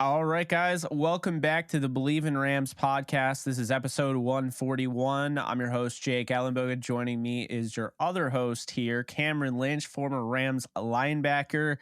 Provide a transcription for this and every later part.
All right, guys, welcome back to the Bleav in Rams podcast. This is episode 141. I'm your host, Jake Ellenbogen. Joining me is your other host here, Cameron Lynch, former Rams linebacker.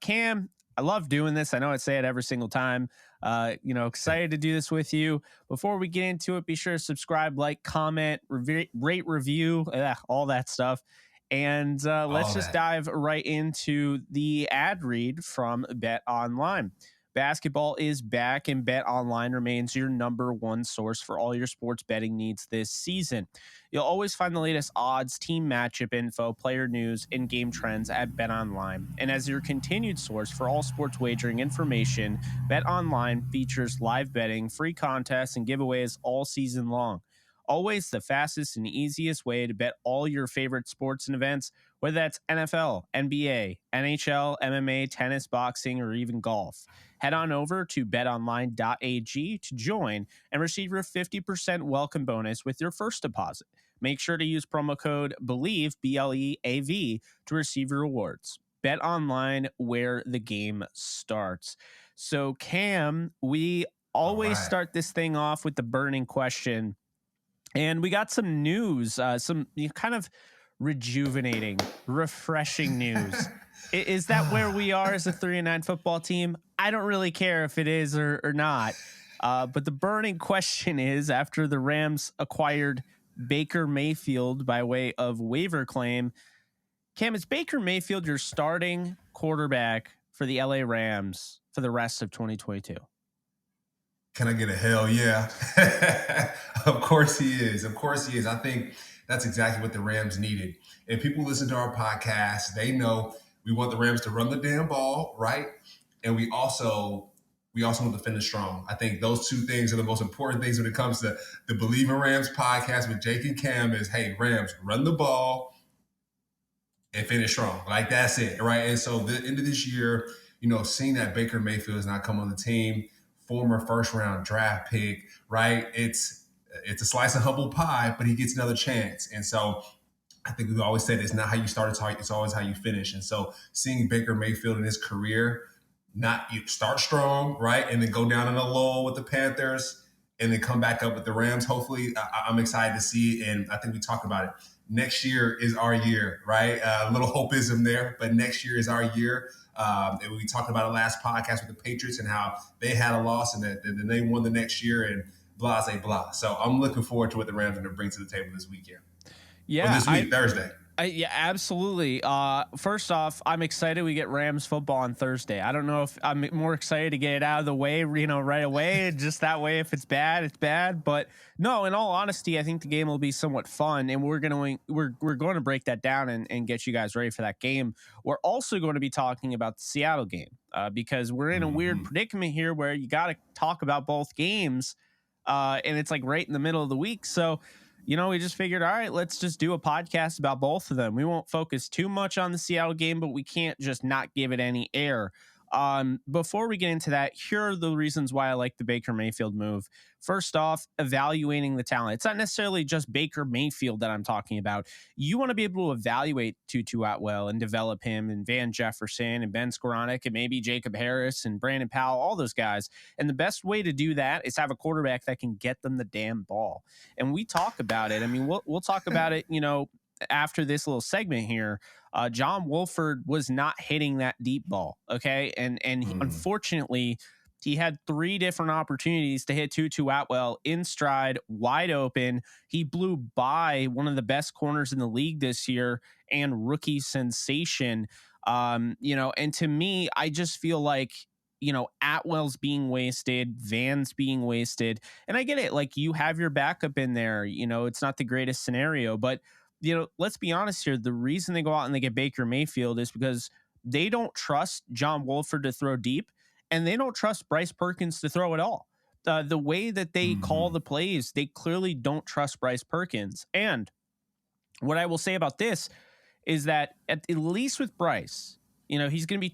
Cam, I love doing this. I know I say it every single time. Excited to do this with you. Before we get into it, be sure to subscribe, like, comment, rate, review, all that stuff. And let's just dive right into the ad read from Bet Online. Basketball is back, and Bet Online remains your number one source for all your sports betting needs this season. You'll always find the latest odds, team matchup info, player news, and game trends at Bet Online. And as your continued source for all sports wagering information, Bet Online features live betting, free contests, and giveaways all season long. Always the fastest and easiest way to bet all your favorite sports and events, whether that's NFL, NBA, NHL, MMA, tennis, boxing, or even golf. Head on over to betonline.ag to join and receive your 50% welcome bonus with your first deposit. Make sure to use promo code Bleav, BLEAV, to receive your rewards. Bet Online, where the game starts. So, Cam, we always start this thing off with the burning question. And we got some news, some kind of rejuvenating, refreshing news. Is that where we are as a 3-9 football team? I don't really care if it is or not. But the burning question is, after the Rams acquired Baker Mayfield by way of waiver claim, Cam, is Baker Mayfield your starting quarterback for the LA Rams for the rest of 2022? Can I get a hell yeah? Of course he is. Of course he is. I think that's exactly what the Rams needed. If people listen to our podcast, they know we want the Rams to run the damn ball, right? And we also want to finish strong. I think those two things are the most important things when it comes to the Bleav in Rams podcast with Jake and Cam is, hey, Rams, run the ball and finish strong. Like, that's it, right? And so the end of this year, seeing that Baker Mayfield is not come on the team, former first-round draft pick, right? It's a slice of humble pie, but he gets another chance. And so I think we've always said it's not how you start, it's always how you finish. And so seeing Baker Mayfield in his career, you start strong, right? And then go down in a lull with the Panthers and then come back up with the Rams. Hopefully, I'm excited to see. And I think we talked about it. Next year is our year, right? A little hopeism there, but next year is our year. And we talked about it last podcast with the Patriots and how they had a loss and then they won the next year and blah, blah, blah. So I'm looking forward to what the Rams are going to bring to the table this weekend. Yeah, or this week, Thursday. Yeah, absolutely. First off, I'm excited we get Rams football on Thursday. I don't know if I'm more excited to get it out of the way, right away. Just that way, if it's bad, it's bad. But no, in all honesty, I think the game will be somewhat fun, and we're going to break that down and get you guys ready for that game. We're also going to be talking about the Seattle game because we're in a weird predicament here where you got to talk about both games, and it's like right in the middle of the week. So, we just figured, all right, let's just do a podcast about both of them. We won't focus too much on the Seattle game, but we can't just not give it any air. Before we get into that, here are the reasons why I like the Baker Mayfield move. First off, evaluating the talent. It's not necessarily just Baker Mayfield that I'm talking about. You want to be able to evaluate TuTu Atwell and develop him and Van Jefferson and Ben Skoranek and maybe Jacob Harris and Brandon Powell, all those guys. And the best way to do that is have a quarterback that can get them the damn ball. And we talk about it. I mean, we'll talk about it, after this little segment here. John Wolford was not hitting that deep ball. Okay. And unfortunately, he had 3 different opportunities to hit TuTu Atwell in stride, wide open. He blew by one of the best corners in the league this year and rookie sensation. And to me, I just feel like, Atwell's being wasted, Van's being wasted. And I get it. Like, you have your backup in there, it's not the greatest scenario, but let's be honest here. The reason they go out and they get Baker Mayfield is because they don't trust John Wolford to throw deep, and they don't trust Bryce Perkins to throw at all. The way that they call the plays, they clearly don't trust Bryce Perkins. And what I will say about this is that at least with Bryce, he's going to be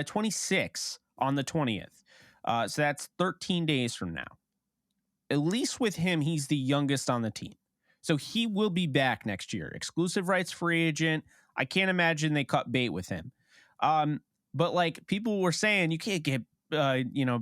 26 on the 20th. So that's 13 days from now. At least with him, he's the youngest on the team. So he will be back next year. Exclusive rights free agent. I can't imagine they cut bait with him. But like people were saying, you can't get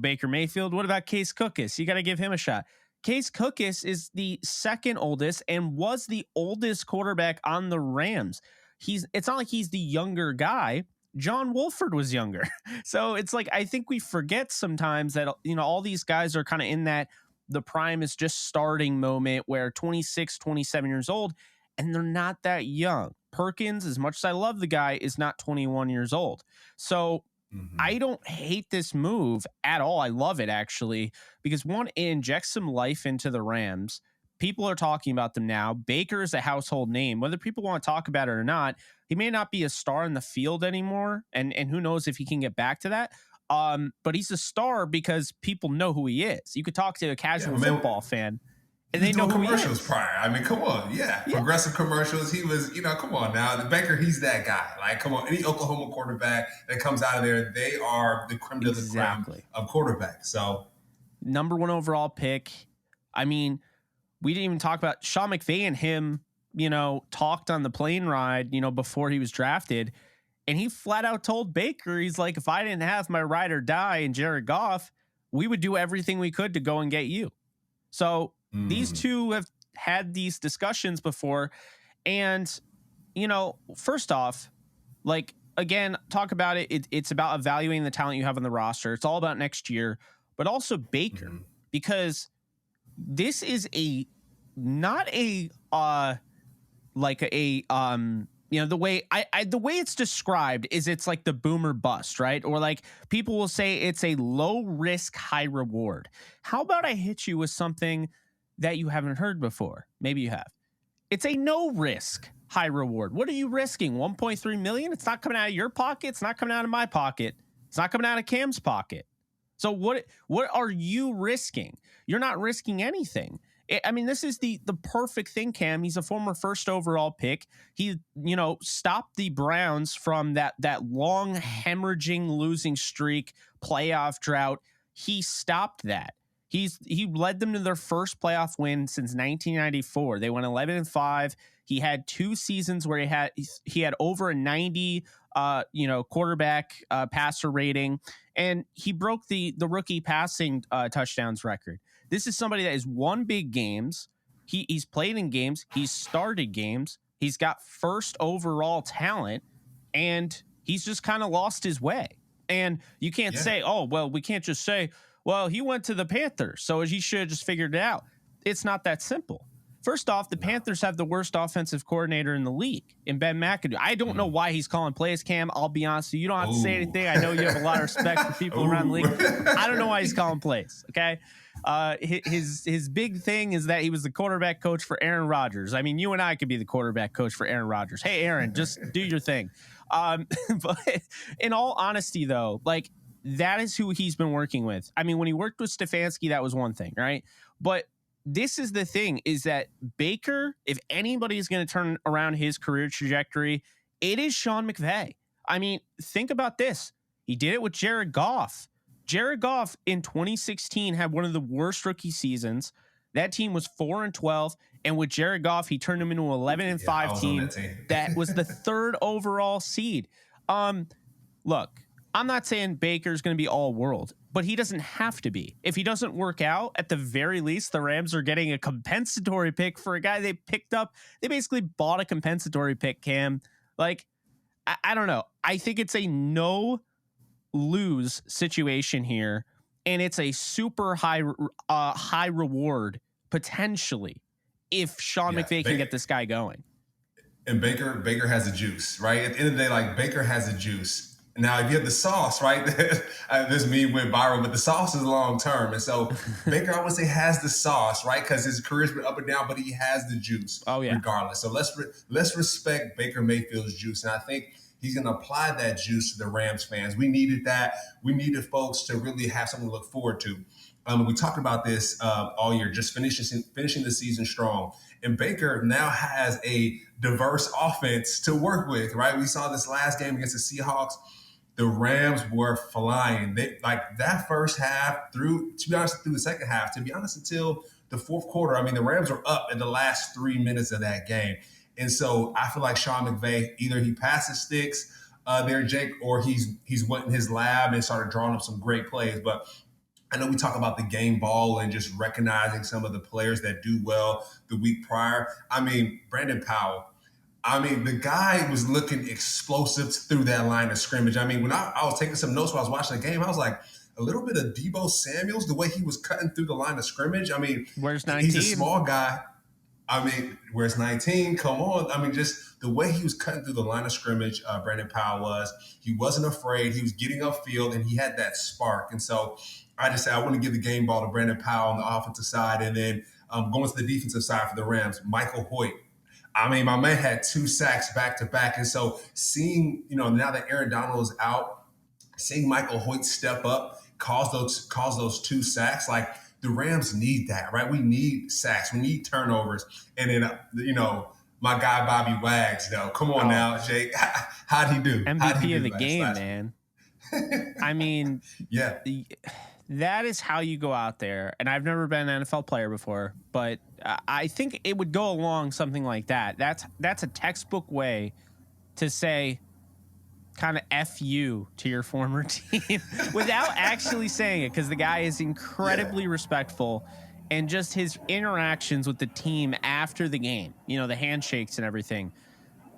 Baker Mayfield. What about Case Cookus? You got to give him a shot. Case Cookus is the second oldest and was the oldest quarterback on the Rams. It's not like he's the younger guy. John Wolford was younger. So it's like, I think we forget sometimes that, all these guys are kind of in that the prime is just starting moment where 26, 27 years old, and they're not that young. Perkins, as much as I love the guy, is not 21 years old. So I don't hate this move at all. I love it, actually, because one, it injects some life into the Rams. People are talking about them now. Baker is a household name. Whether people want to talk about it or not, he may not be a star in the field anymore, and who knows if he can get back to that. But he's a star because people know who he is. You could talk to a casual football fan, and they know who commercials he is. prior. I mean, come on, progressive commercials. He was, come on now, the Baker. He's that guy. Like, come on, any Oklahoma quarterback that comes out of there, they are the creme de la creme of quarterbacks. So, number 1 overall pick. I mean, we didn't even talk about Sean McVay and him. Talked on the plane ride. Before he was drafted. And he flat out told Baker, he's like, if I didn't have my ride or die and Jared Goff, we would do everything we could to go and get you. So these two have had these discussions before. And, first off, like, again, talk about it. It's about evaluating the talent you have on the roster. It's all about next year, but also Baker, because this is not a the way the way it's described is it's like the boomer bust, right? Or like people will say it's a low risk, high reward. How about I hit you with something that you haven't heard before? Maybe you have. It's a no risk, high reward. What are you risking? 1.3 million? It's not coming out of your pocket. It's not coming out of my pocket. It's not coming out of Cam's pocket. So what are you risking? You're not risking anything. I mean, this is the perfect thing, Cam. He's a former first overall pick. He, stopped the Browns from that long hemorrhaging losing streak, playoff drought. He stopped that. He led them to their first playoff win since 1994. They went 11-5. He had 2 seasons where he had over a 90 quarterback passer rating, and he broke the rookie passing touchdowns record. This is somebody that has won big games. He's played in games. He's started games. He's got first overall talent, and he's just kind of lost his way. And you can't say, oh, well, we can't just say, well, he went to the Panthers, so he should have just figured it out. It's not that simple. First off, the Panthers have the worst offensive coordinator in the league in Ben McAdoo. I don't know why he's calling plays, Cam. I'll be honest with you. You don't have to say anything. I know you have a lot of respect for people around the league. I don't know why he's calling plays, okay? His big thing is that he was the quarterback coach for Aaron Rodgers. I mean, you and I could be the quarterback coach for Aaron Rodgers. Hey, Aaron, just do your thing. But in all honesty, though, like, that is who he's been working with. I mean, when he worked with Stefanski, that was one thing, right? But this is the thing, is that Baker, if anybody is going to turn around his career trajectory, it is Sean McVay. I mean, think about this. He did it with Jared Goff. Jared Goff in 2016 had one of the worst rookie seasons. That team was 4-12, and with Jared Goff, he turned them into an 11-5 team that was the 3rd overall seed. Look, I'm not saying Baker's going to be all world, but he doesn't have to be. If he doesn't work out, at the very least, the Rams are getting a compensatory pick for a guy they picked up. They basically bought a compensatory pick, Cam. Like, I don't know. I think it's a no-lose situation here, and it's a super high reward, potentially, if Sean McVay can get this guy going. And Baker has the juice, right? At the end of the day, like, Baker has the juice. Now, if you have the sauce, right, this meme went viral, but the sauce is long term. And so Baker, I would say, has the sauce, right, because his career's been up and down, but he has the juice regardless. So let's respect Baker Mayfield's juice. And I think he's going to apply that juice to the Rams fans. We needed that. We needed folks to really have something to look forward to. We talked about this all year, just finishing the season strong. And Baker now has a diverse offense to work with, right? We saw this last game against the Seahawks. The Rams were flying. They, like, that first half through the second half, to be honest, until the fourth quarter. I mean, the Rams were up in the last 3 minutes of that game. And so I feel like Sean McVay, either he passes sticks there, Jake, or he's went in his lab and started drawing up some great plays. But I know we talk about the game ball and just recognizing some of the players that do well the week prior. I mean, Brandon Powell. I mean, the guy was looking explosive through that line of scrimmage. I mean, when I was taking some notes while I was watching the game, I was like, a little bit of Deebo Samuels, the way he was cutting through the line of scrimmage. I mean, where's 19? He's a small guy. I mean, where's 19? Come on. I mean, just the way he was cutting through the line of scrimmage, Brandon Powell was. He wasn't afraid. He was getting upfield, and he had that spark. And so I just said I want to give the game ball to Brandon Powell on the offensive side. And then going to the defensive side for the Rams, Michael Hoyt. I mean, my man had 2 sacks back to back. And so seeing, now that Aaron Donald is out, seeing Michael Hoyt step up, cause those 2 sacks, like the Rams need that, right? We need sacks. We need turnovers. And then, my guy, Bobby Wags, though. Come on now, Jake. How'd he do? MVP of the game, man. I mean, yeah. That is how you go out there. And I've never been an NFL player before, but I think it would go along something like that. That's a textbook way to say kind of F you to your former team without actually saying it, because the guy is incredibly respectful, and just his interactions with the team after the game, the handshakes and everything.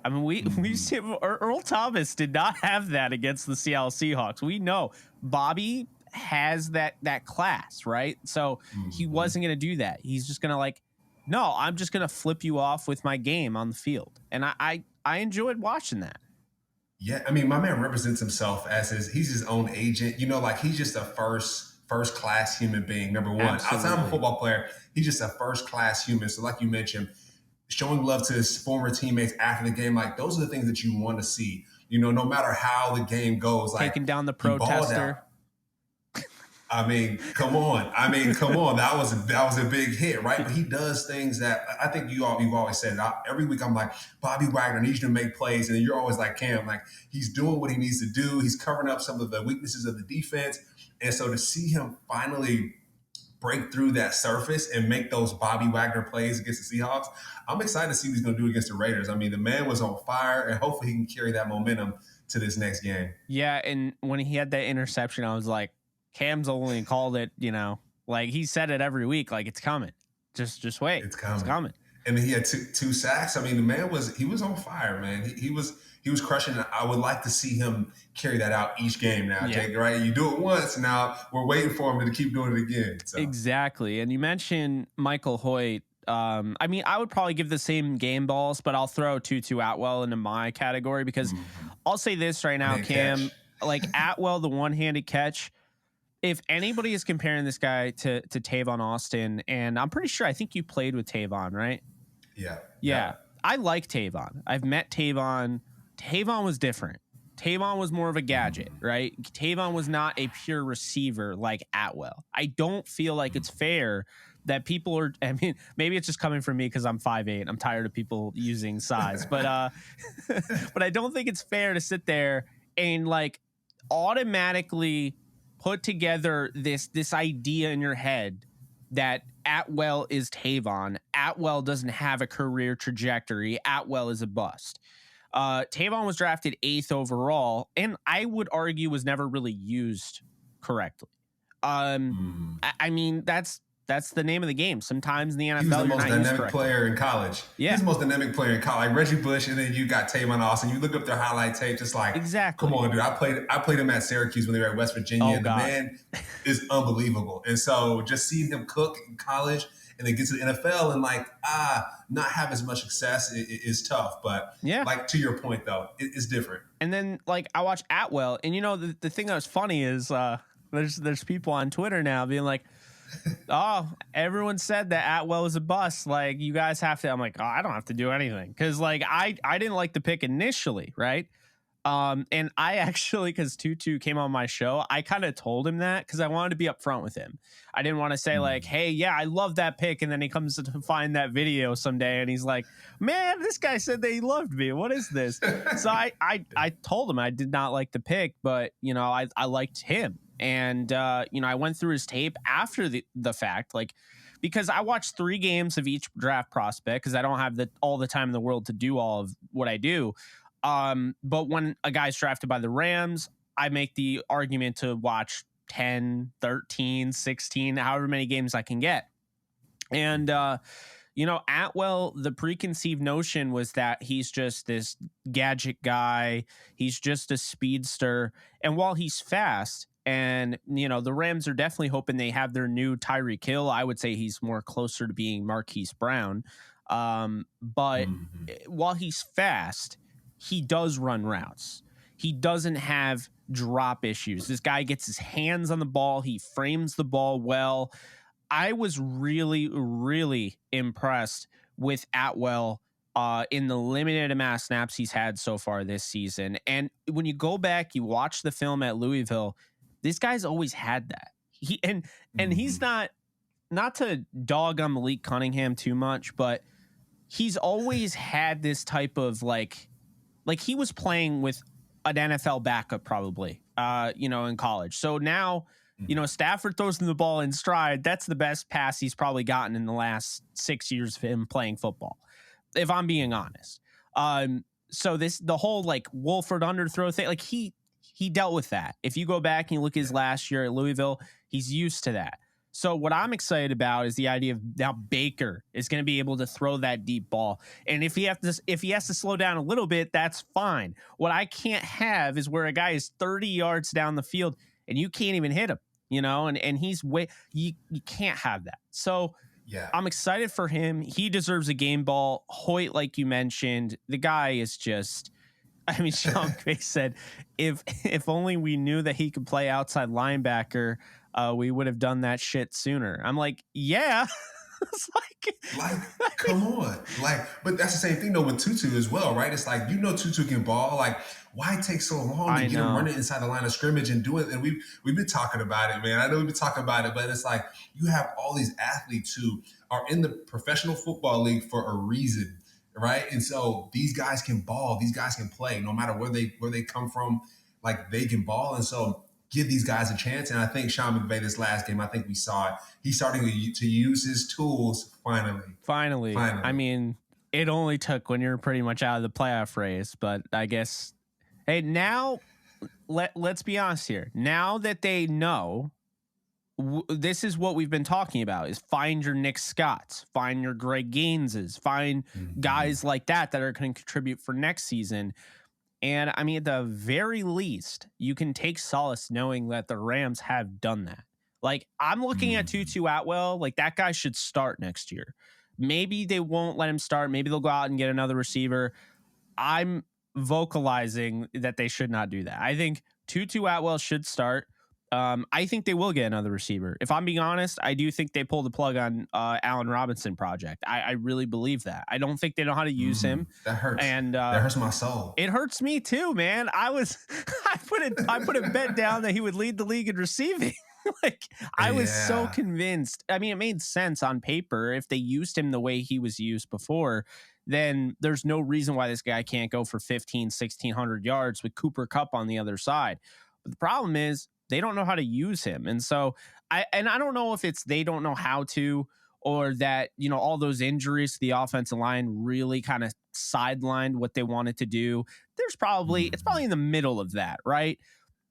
I mean, we see Earl Thomas did not have that against the Seattle Seahawks. We know Bobby has that class, right? So he wasn't going to do that. He's just going to no, I'm just going to flip you off with my game on the field. And I enjoyed watching that. Yeah, I mean, my man represents himself as he's his own agent. He's just a first class human being. Number one, Absolutely. Outside of a football player, he's just a first class human. So, like you mentioned, showing love to his former teammates after the game, like those are the things that you want to see. No matter how the game goes, like taking down the protester. I mean, come on. That was a big hit, right? But he does things that I think you've always said. Every week I'm like, Bobby Wagner needs you to make plays. And then you're always like, Cam, like he's doing what he needs to do. He's covering up some of the weaknesses of the defense. And so to see him finally break through that surface and make those Bobby Wagner plays against the Seahawks, I'm excited to see what he's going to do against the Raiders. I mean, the man was on fire, and hopefully he can carry that momentum to this next game. Yeah, and when he had that interception, I was like, Cam's only called it, like he said it every week, like it's coming. Just wait. It's coming. And then he had two sacks. I mean, the man was on fire, man. He was crushing it. I would like to see him carry that out each game now, Jake, right? You do it once, now we're waiting for him to keep doing it again. So. Exactly. And you mentioned Michael Hoyt. I mean, I would probably give the same game balls, but I'll throw TuTu Atwell into my category because I'll say this right now, Cam, like Atwell, the one-handed catch. If anybody is comparing this guy to Tavon Austin, and I'm pretty sure, I think you played with Tavon, right? Yeah. I like Tavon. I've met Tavon. Tavon was different. Tavon was more of a gadget, right? Tavon was not a pure receiver like Atwell. I don't feel like it's fair that people are, I mean, maybe it's just coming from me because I'm 5'8". I'm tired of people using size, but but I don't think it's fair to sit there and like automatically put together this idea in your head that Atwell is Tavon. Atwell doesn't have a career trajectory. Atwell is a bust. Tavon was drafted 8th overall, and I would argue was never really used correctly. I mean, that's the name of the game. Sometimes in the NFL, he was the most dynamic player in college. Yeah. He's the most dynamic player in college. Like Reggie Bush, and then you got Tavon Austin. You look up their highlight tape, just like, exactly. Come on, dude. I played him at Syracuse when they were at West Virginia. And the man is unbelievable. And so just seeing him cook in college and then get to the NFL and not have as much success is tough. But like to your point though, it's different. And then like I watched Atwell, and the thing that was funny is there's people on Twitter now being like, oh, everyone said that Atwell was a bust. Like, you guys have to. I'm like, oh, I don't have to do anything because like I didn't like the pick initially, right? And I actually, because TuTu came on my show, I kind of told him that because I wanted to be upfront with him. I didn't want to say like, hey, yeah, I love that pick, and then he comes to find that video someday and he's like, man, this guy said that he loved me. What is this? So I told him I did not like the pick, but I liked him. And, I went through his tape after the fact, like, because I watched 3 games of each draft prospect because I don't have all the time in the world to do all of what I do. But when a guy's drafted by the Rams, I make the argument to watch 10, 13, 16, however many games I can get. And, Atwell, the preconceived notion was that he's just this gadget guy. He's just a speedster. And while he's fast, and, the Rams are definitely hoping they have their new Tyreek Hill, I would say he's more closer to being Marquise Brown. But while he's fast, he does run routes. He doesn't have drop issues. This guy gets his hands on the ball. He frames the ball well. I was really, really impressed with Atwell in the limited amount of snaps he's had so far this season. And when you go back, you watch the film at Louisville, this guy's always had that. He's not to dog on Malik Cunningham too much, but he's always had this type of like he was playing with an NFL backup probably, in college. So now, Stafford throws him the ball in stride. That's the best pass he's probably gotten in the last 6 years of him playing football, if I'm being honest. So the whole Wolford underthrow thing, he dealt with that. If you go back and you look at his last year at Louisville, he's used to that. So what I'm excited about is the idea of now Baker is going to be able to throw that deep ball. And if he has to slow down a little bit, that's fine. What I can't have is where a guy is 30 yards down the field and you can't even hit him, and he's you can't have that. So yeah, I'm excited for him. He deserves a game ball. Hoyt, like you mentioned, the guy is just, Sean McVay said, if only we knew that he could play outside linebacker, we would have done that shit sooner. I'm like, yeah. It's come on. But that's the same thing though with TuTu as well, right? It's TuTu can ball. Why take so long to get him running inside the line of scrimmage and do it? And we've been talking about it, man. I know we've been talking about it, but it's you have all these athletes who are in the professional football league for a reason, right? And so these guys can ball, these guys can play, no matter where they come from. They can ball, and so give these guys a chance. And I think Sean McVay this last game, I think we saw it. He's starting to use his tools finally. It only took when you're pretty much out of the playoff race, but I guess, hey, now let's be honest here. Now that they know, this is what we've been talking about: is find your Nick Scotts, find your Greg Gaineses, find guys like that are going to contribute for next season. And at the very least, you can take solace knowing that the Rams have done that. I'm looking at TuTu Atwell, that guy should start next year. Maybe they won't let him start. Maybe they'll go out and get another receiver. I'm vocalizing that they should not do that. I think TuTu Atwell should start. I think they will get another receiver. If I'm being honest, I do think they pulled the plug on Allen Robinson project. I really believe that. I don't think they know how to use him. That hurts. And that hurts my soul. It hurts me too, man. I put a bet down that he would lead the league in receiving. I was so convinced. It made sense on paper. If they used him the way he was used before, then there's no reason why this guy can't go for 1,600 yards with Cooper Kupp on the other side. But the problem is, they don't know how to use him. And so I don't know if it's they don't know how to, or that, all those injuries to the offensive line really kind of sidelined what they wanted to do. It's probably in the middle of that, right?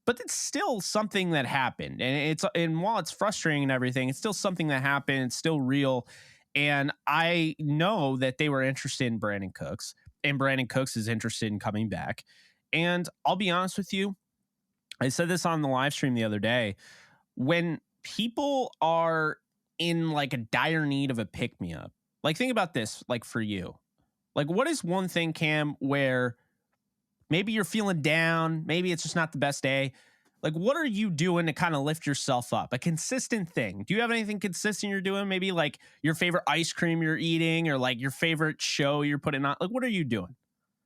But it's still something that happened. And while it's frustrating and everything, it's still something that happened. It's still real. And I know that they were interested in Brandon Cooks, and Brandon Cooks is interested in coming back. And I'll be honest with you, I said this on the live stream the other day. When people are in a dire need of a pick-me-up, think about this, for you. What is one thing, Cam, where maybe you're feeling down, maybe it's just not the best day. What are you doing to kind of lift yourself up? A consistent thing. Do you have anything consistent you're doing? Maybe your favorite ice cream you're eating, or your favorite show you're putting on? What are you doing?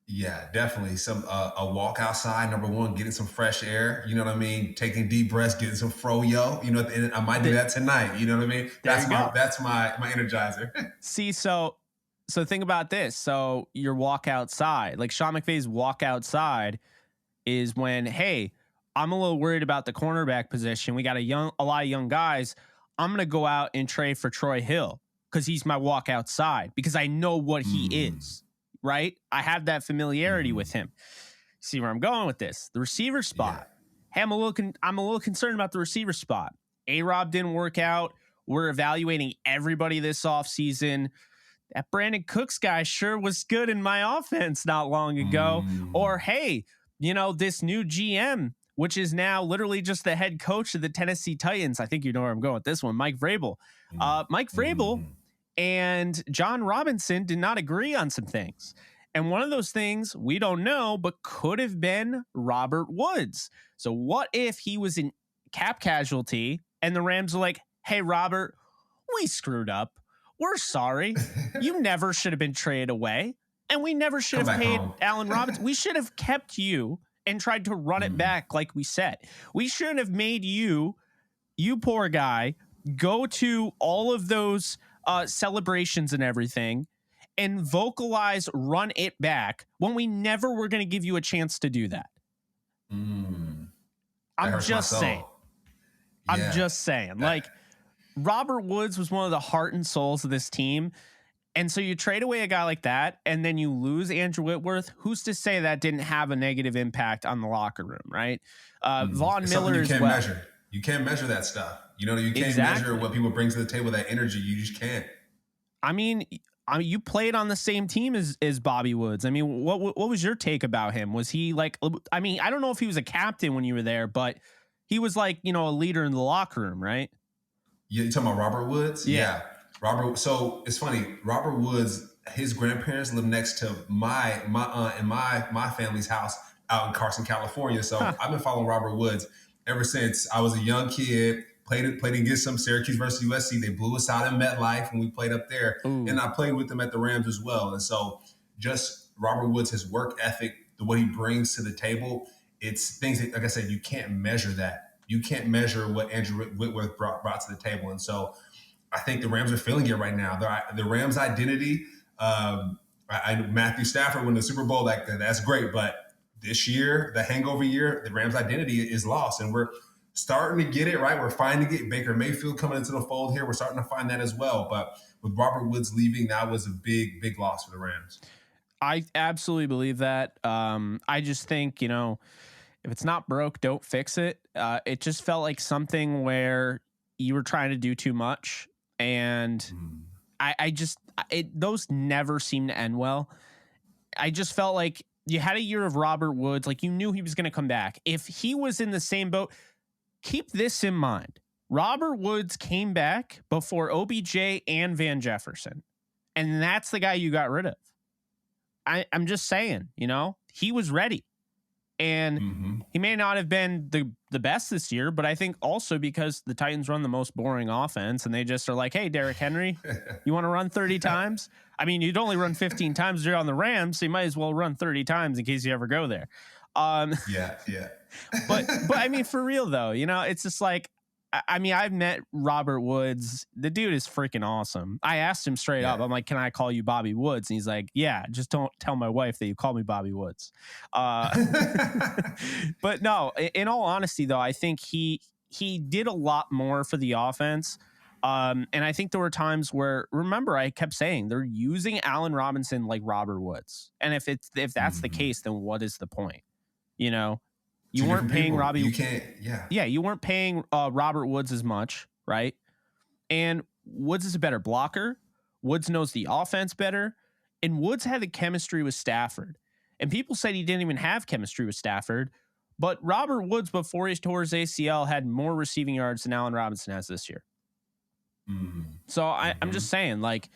Yeah, definitely. A walk outside, number one, getting some fresh air. You know what I mean? Taking deep breaths, getting some froyo. And I might do that tonight. You know what I mean? That's my energizer. See, so think about this. So your walk outside, Sean McVay's walk outside is when, hey, I'm a little worried about the cornerback position. We got a lot of young guys. I'm going to go out and trade for Troy Hill because he's my walk outside, because I know what he is. right? I have that familiarity with him. See where I'm going with this? The receiver spot. Hey, I'm a little concerned about the receiver spot. A-Rob didn't work out. We're evaluating everybody this offseason. That Brandon Cooks guy sure was good in my offense not long ago. Or, hey, this new GM, which is now literally just the head coach of the Tennessee Titans. I think you know where I'm going with this one. Mike Vrabel. Mike Vrabel and John Robinson did not agree on some things. And one of those things we don't know, but could have been Robert Woods. So what if he was in cap casualty and the Rams are like, hey, Robert, we screwed up. We're sorry. You never should have been traded away. And we never should have paid Allen Robinson. We should have kept you and tried to run it back like we said. We should have made you poor guy, go to all of those celebrations and everything and vocalize run it back when we never were going to give you a chance to do that. I'm just saying. Yeah. I'm just saying. Like, Robert Woods was one of the heart and souls of this team. And so you trade away a guy like that, and then you lose Andrew Whitworth. Who's to say that didn't have a negative impact on the locker room, right? Von Miller as well. Measure. You can't measure that stuff. You can't measure what people bring to the table, that energy. You just can't. I mean, you played on the same team as Bobby Woods. I mean, what was your take about him? Was he like, I mean, I don't know if he was a captain when you were there, but he was like, a leader in the locker room, right? Yeah, you talking about Robert Woods? Yeah. Robert. So it's funny. Robert Woods, his grandparents live next to my aunt and my family's house out in Carson, California. So I've been following Robert Woods ever since I was a young kid. Played against some Syracuse versus USC. They blew us out in MetLife when we played up there. And I played with them at the Rams as well. And so just Robert Woods, his work ethic, what he brings to the table, it's things that, like I said, you can't measure that. You can't measure what Andrew Whitworth brought to the table. And so I think the Rams are feeling it right now. The Rams' identity, Matthew Stafford won the Super Bowl, that's great. But this year, the hangover year, the Rams' identity is lost. And we're starting to get it, right? We're finding it. Baker Mayfield coming into the fold here. We're starting to find that as well. But with Robert Woods leaving, that was a big, big loss for the Rams. I absolutely believe that. I just think, if it's not broke, don't fix it. It just felt like something where you were trying to do too much. And those never seem to end well. I just felt like you had a year of Robert Woods. Like, you knew he was going to come back. If he was in the same boat, keep this in mind. Robert Woods came back before OBJ and Van Jefferson. And that's the guy you got rid of. I'm just saying, he was ready. And he may not have been the best this year, but I think also because the Titans run the most boring offense and they just are like, hey, Derrick Henry, you want to run 30 times? I mean, you'd only run 15 times you're on the Rams, so you might as well run 30 times in case you ever go there. Yeah. But I mean, for real though, it's just like, I mean, I've met Robert Woods. The dude is freaking awesome. I asked him straight up. I'm like, can I call you Bobby Woods? And he's like, yeah, just don't tell my wife that you call me Bobby Woods. But no, in all honesty, though, I think he did a lot more for the offense. And I think there were times where, remember, I kept saying they're using Allen Robinson like Robert Woods. And if that's the case, then what is the point? You weren't paying Robbie. You can't, you weren't paying Robert Woods as much, right? And Woods is a better blocker. Woods knows the offense better. And Woods had the chemistry with Stafford. And people said he didn't even have chemistry with Stafford. But Robert Woods, before he tore his ACL, had more receiving yards than Allen Robinson has this year. So I'm just saying, like,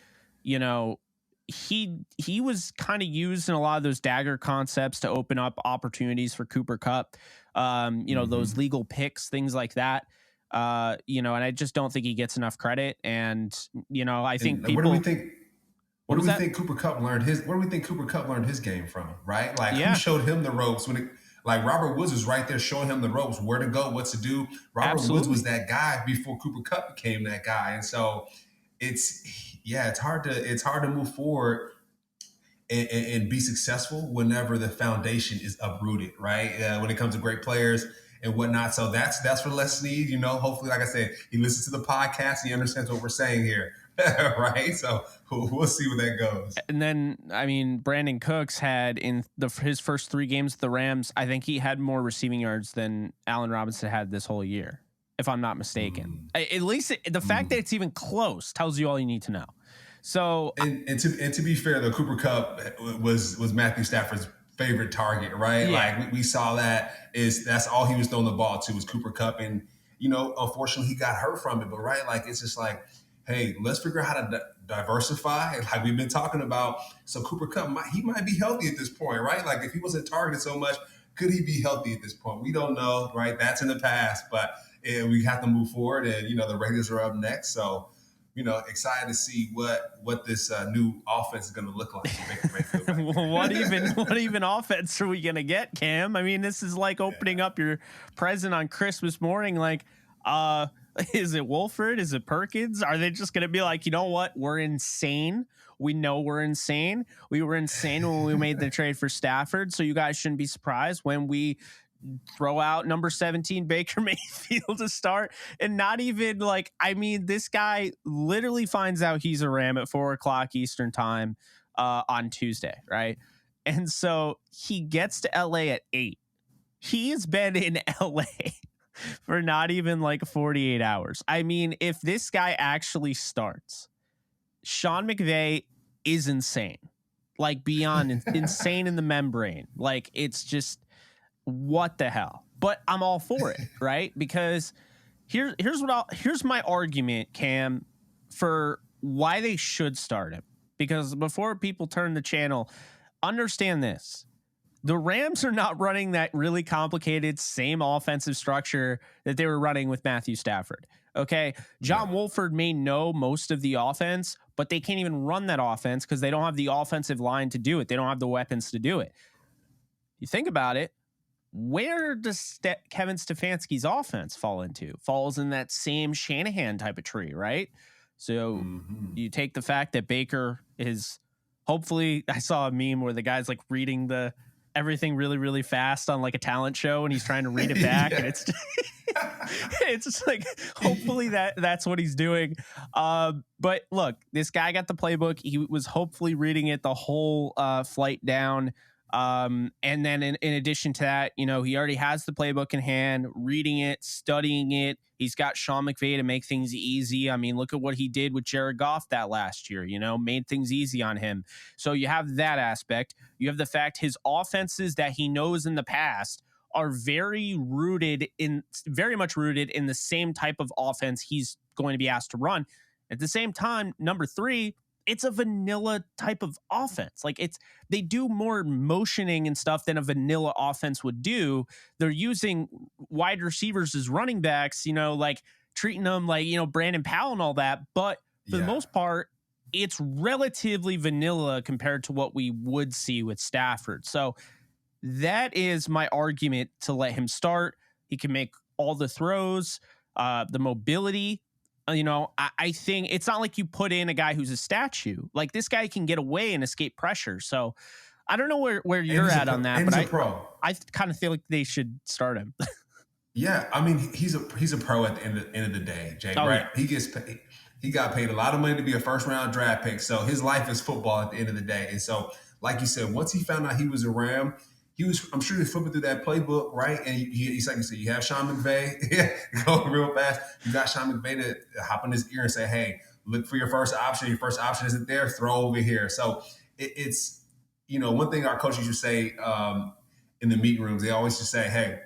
he was kind of used in a lot of those dagger concepts to open up opportunities for Cooper Kupp, those legal picks, things like that. And I just don't think he gets enough credit. And, I think people. What do we think Cooper Kupp learned his game from, right? Like, who showed him the ropes like Robert Woods was right there showing him the ropes, where to go, what to do. Robert Woods was that guy before Cooper Kupp became that guy. And so it's hard to move forward and be successful whenever the foundation is uprooted, right? When it comes to great players and whatnot. So that's for Les Snead, hopefully, like I said, he listens to the podcast and he understands what we're saying here. right? So we'll see where that goes. And then, I mean, Brandon Cooks had in his first 3 games with the Rams, I think he had more receiving yards than Allen Robinson had this whole year, if I'm not mistaken. At least the fact that it's even close tells you all you need to know. So, and to be fair, though, Cooper Kupp was Matthew Stafford's favorite target, right? Yeah. Like we saw that's all he was throwing the ball to was Cooper Kupp, and unfortunately he got hurt from it. But right, like it's just like, hey, let's figure out how to diversify, like we've been talking about. So Cooper Kupp might be healthy at this point, right? Like if he wasn't targeted so much, could he be healthy at this point? We don't know, right? That's in the past, but we have to move forward, and the Raiders are up next, so. Excited to see what this new offense is going to look like. For Baker Mayfield. What even offense are we going to get, Cam? I mean, this is like opening up your present on Christmas morning. Like, is it Wolford? Is it Perkins? Are they just going to be like, you know what? We're insane. We know we're insane. We were insane when we made the trade for Stafford. So you guys shouldn't be surprised when we throw out number 17 Baker Mayfield to start. And not even like, I mean, this guy literally finds out he's a Ram at 4:00 Eastern time on Tuesday, right? And so he gets to LA at 8. He's been in LA for not even like 48 hours. I mean, if this guy actually starts, Sean McVay is insane, like beyond insane in the membrane. Like it's just, what the hell? But I'm all for it, right? Because here's my argument, Cam, for why they should start him. Because before people turn the channel, understand this. The Rams are not running that really complicated same offensive structure that they were running with Matthew Stafford. Okay. John Wolford may know most of the offense, but they can't even run that offense because they don't have the offensive line to do it. They don't have the weapons to do it. You think about it. Where does Kevin Stefanski's offense fall into? Falls in that same Shanahan type of tree, right? So you take the fact that Baker is hopefully, I saw a meme where the guy's like reading everything really, really fast on like a talent show and he's trying to read it back. And it's just like, hopefully that's what he's doing. But look, this guy got the playbook. He was hopefully reading it the whole flight down. And then in addition to that, he already has the playbook in hand, reading it, studying it. He's got Sean McVay to make things easy. I mean, look at what he did with Jared Goff that last year, made things easy on him. So you have that aspect. You have the fact his offenses that he knows in the past are very much rooted in the same type of offense he's going to be asked to run. At the same time, number 3, it's a vanilla type of offense. Like they do more motioning and stuff than a vanilla offense would do. They're using wide receivers as running backs, like treating them like, Brandon Powell and all that. But for the most part, it's relatively vanilla compared to what we would see with Stafford. So that is my argument to let him start. He can make all the throws, the mobility. I think it's not like you put in a guy who's a statue. Like this guy can get away and escape pressure. So I don't know where you're at on that, but I kind of feel like they should start him. Yeah, I mean he's a pro at the end of the day, Jay. Right? Yeah. He got paid a lot of money to be a first round draft pick. So his life is football at the end of the day. And so, like you said, once he found out he was a Ram, I'm sure he was flipping through that playbook, right? And he's like you said, you have Sean McVay going real fast. You got Sean McVay to hop in his ear and say, hey, look for your first option. Your first option isn't there, throw over here. So it's one thing our coaches used to say in the meeting rooms, they always just say, hey,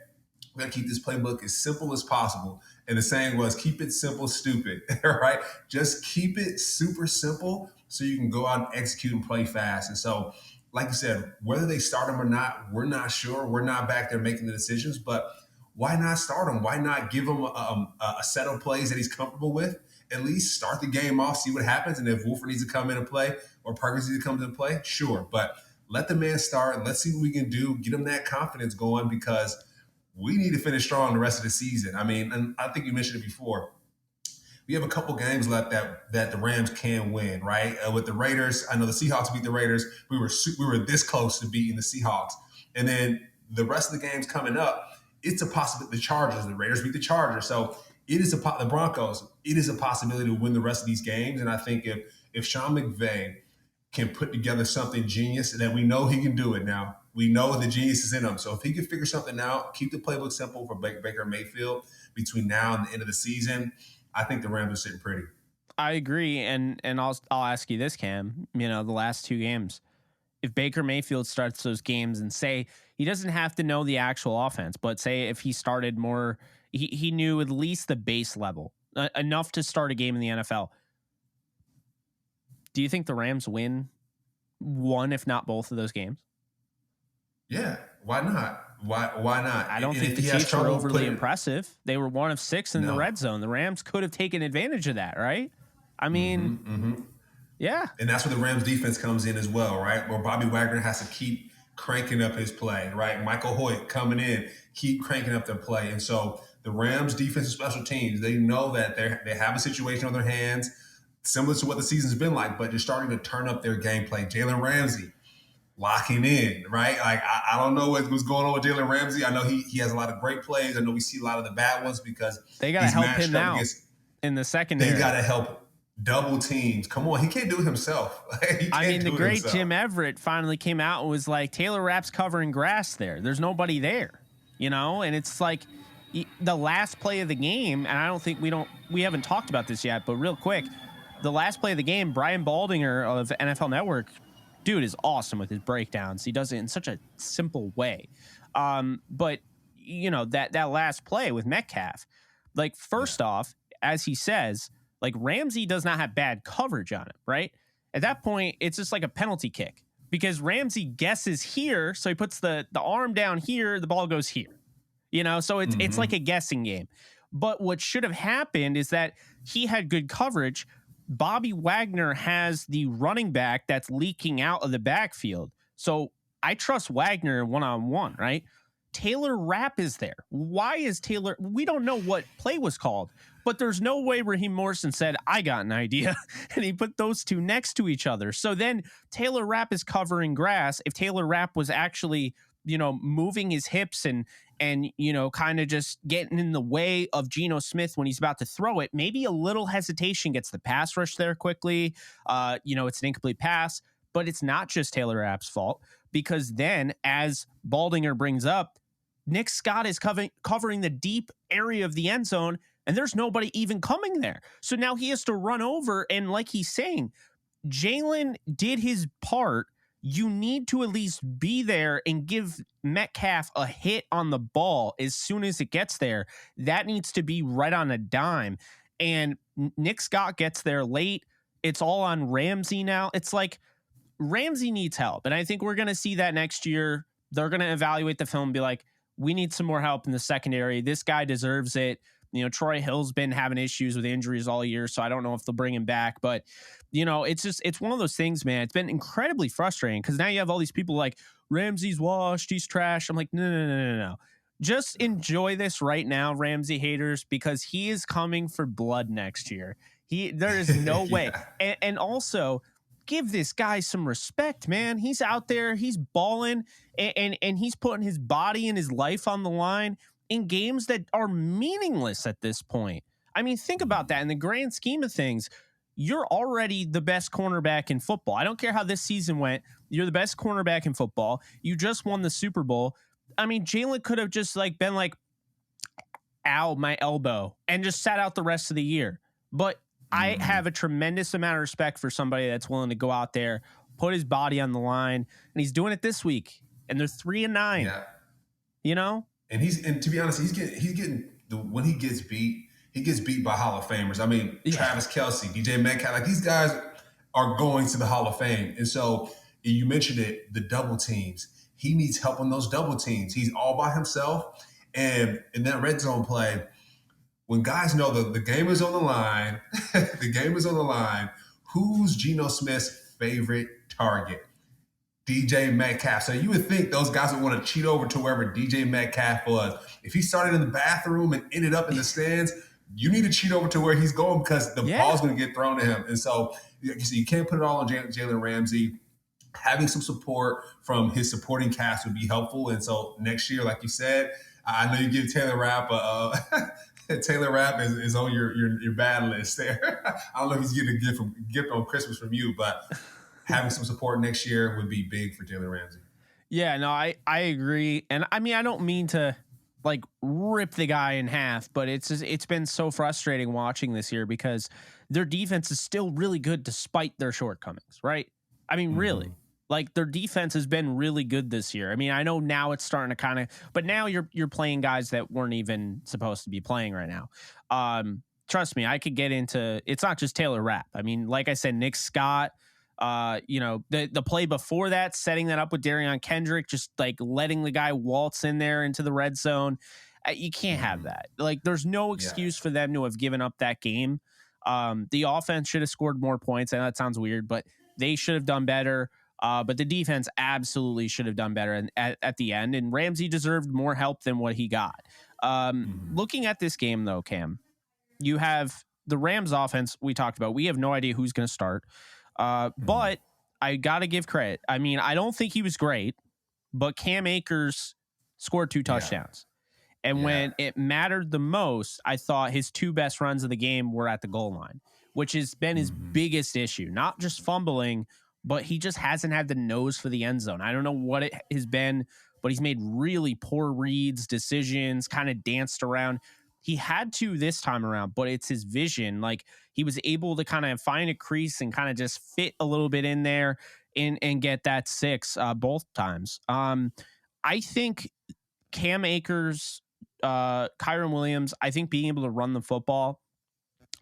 we're going to keep this playbook as simple as possible. And the saying was, keep it simple, stupid, right? Just keep it super simple so you can go out and execute and play fast. And so, like you said, whether they start him or not, we're not sure. We're not back there making the decisions, but why not start him? Why not give him a set of plays that he's comfortable with? At least start the game off, see what happens. And if Wolford needs to come in and play or Perkins needs to come in and play, sure. But let the man start. Let's see what we can do. Get him that confidence going because we need to finish strong the rest of the season. I mean, and I think you mentioned it before. We have a couple games left that the Rams can win, right? With the Raiders, I know the Seahawks beat the Raiders. We were this close to beating the Seahawks. And then the rest of the games coming up, it's a possibility. The Chargers, the Raiders beat the Chargers. So the Broncos, it is a possibility to win the rest of these games. And I think if Sean McVay can put together something genius, that we know he can do it now. We know the genius is in him. So if he can figure something out, keep the playbook simple for Baker Mayfield between now and the end of the season, I think the Rams are sitting pretty. I agree, and I'll ask you this, Cam. You know, the last 2 games, if Baker Mayfield starts those games and say he doesn't have to know the actual offense, but say if he started more, he knew at least the base level enough to start a game in the NFL. Do you think the Rams win one, if not both, of those games? Yeah, why not? Why not? I don't think the Chiefs were overly impressive. They were 1 of 6 in the red zone. The Rams could have taken advantage of that, right? I mean, yeah. And that's where the Rams defense comes in as well, right? Where Bobby Wagner has to keep cranking up his play, right? Michael Hoyt coming in, keep cranking up their play. And so the Rams defense and special teams, they know that they have a situation on their hands, similar to what the season's been like, but they're starting to turn up their gameplay. Jalen Ramsey locking in, right? Like, I don't know what's going on with Jalen Ramsey. I know he has a lot of great plays. I know we see a lot of the bad ones because they got to help him out in the secondary. They got to help double teams. Come on, he can't do it himself. The great Jim Everett finally came out and was like, Taylor Rapp's covering grass there. There's nobody there, you know? And it's like the last play of the game, and I don't think we haven't talked about this yet, but real quick, the last play of the game, Brian Baldinger of NFL Network, dude is awesome with his breakdowns. He does it in such a simple way. But you know, that last play with Metcalf, like, first off, as he says, like, Ramsey does not have bad coverage on him, right? At that point, it's just like a penalty kick because Ramsey guesses here. So he puts the arm down here, the ball goes here, you know? So it's like a guessing game. But what should have happened is that he had good coverage. Bobby Wagner has the running back that's leaking out of the backfield. So I trust Wagner one-on-one, right? Taylor Rapp is there. Why is Taylor? We don't know what play was called, but there's no way Raheem Morrison said, I got an idea, and he put those two next to each other. So then Taylor Rapp is covering grass. If Taylor Rapp was actually, you know, moving his hips and you know, kind of just getting in the way of Geno Smith when he's about to throw it, maybe a little hesitation gets the pass rush there quickly. You know, it's an incomplete pass, but it's not just Taylor Rapp's fault, because then, as Baldinger brings up, Nick Scott is covering the deep area of the end zone, and there's nobody even coming there. So now he has to run over, and like he's saying, Jalen did his part. You need to at least be there and give Metcalf a hit on the ball as soon as it gets there. That needs to be right on a dime. And Nick Scott gets there late. It's all on Ramsey now. It's like Ramsey needs help. And I think we're going to see that next year. They're going to evaluate the film and be like, we need some more help in the secondary. This guy deserves it. You know, Troy Hill's been having issues with injuries all year, so I don't know if they'll bring him back. But, you know, it's one of those things, man. It's been incredibly frustrating because now you have all these people like, Ramsey's washed, he's trash. I'm like, no. Just enjoy this right now, Ramsey haters, because he is coming for blood next year. There is no way. And also, give this guy some respect, man. He's out there, he's balling, and he's putting his body and his life on the line in games that are meaningless at this point. I mean, think about that. In the grand scheme of things, you're already the best cornerback in football. I don't care how this season went. You're the best cornerback in football. You just won the Super Bowl. I mean, Jalen could have just been like, ow, my elbow, and just sat out the rest of the year. But I have a tremendous amount of respect for somebody that's willing to go out there, put his body on the line, and he's doing it this week. And they're 3-9. Yeah. You know? And to be honest, he's getting when he gets beat by Hall of Famers. I mean, Travis Kelce, DJ Metcalf, like, these guys are going to the Hall of Fame. And so you mentioned it, the double teams. He needs help on those double teams. He's all by himself. And in that red zone play, when guys know the game is on the line, who's Geno Smith's favorite target? DJ Metcalf. So you would think those guys would want to cheat over to wherever DJ Metcalf was. If he started in the bathroom and ended up in the stands, you need to cheat over to where he's going because the ball's going to get thrown to him. And so you can't put it all on Jalen Ramsey. Having some support from his supporting cast would be helpful. And so next year, like you said, I know you give Taylor Rapp Taylor Rapp is on your bad list there. I don't know if he's getting a gift on Christmas from you, but having some support next year would be big for Jalen Ramsey. Yeah, no, I agree. And I mean, I don't mean to like rip the guy in half, but it's been so frustrating watching this year because their defense is still really good despite their shortcomings, right? I mean, really. Like their defense has been really good this year. I mean, I know now it's starting to kind of, but now you're playing guys that weren't even supposed to be playing right now. Trust me, I could get into. It's not just Taylor Rapp. I mean, like I said, Nick Scott. The play before that, setting that up with Darion Kendrick, just like letting the guy waltz in there into the red zone. You can't have that. Like, there's no excuse for them to have given up that game. The offense should have scored more points. I know that sounds weird, but they should have done better. But the defense absolutely should have done better at the end, and Ramsey deserved more help than what he got. Looking at this game, though, Cam, you have the Rams offense we talked about. We have no idea who's going to start, but I got to give credit. I mean, I don't think he was great, but Cam Akers scored 2 touchdowns. And when it mattered the most, I thought his 2 best runs of the game were at the goal line, which has been his biggest issue. Not just fumbling, but he just hasn't had the nose for the end zone. I don't know what it has been, but he's made really poor reads, decisions, kind of danced around. He had to this time around, but it's his vision. Like, he was able to kind of find a crease and kind of just fit a little bit in there and get that 6 both times. I think Cam Akers, Kyren Williams, I think being able to run the football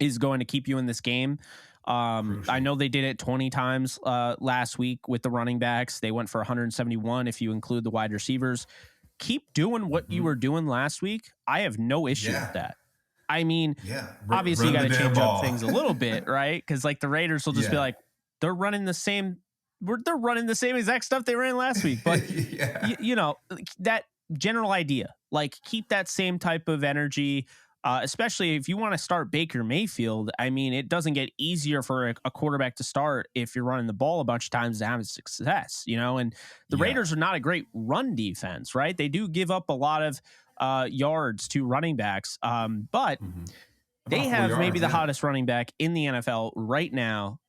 is going to keep you in this game. I know they did it 20 times last week with the running backs. They went for 171 if you include the wide receivers. Keep doing what you were doing last week. I have no issue with that. I mean, obviously you got to change up things a little bit, right? Because like the Raiders will just be like, they're running the same exact stuff they ran last week. But you know, that general idea, like keep that same type of energy. Especially if you want to start Baker Mayfield. I mean, it doesn't get easier for a quarterback to start if you're running the ball a bunch of times to have success, you know? And the Raiders are not a great run defense, right? They do give up a lot of yards to running backs, but they have maybe the hottest running back in the NFL right now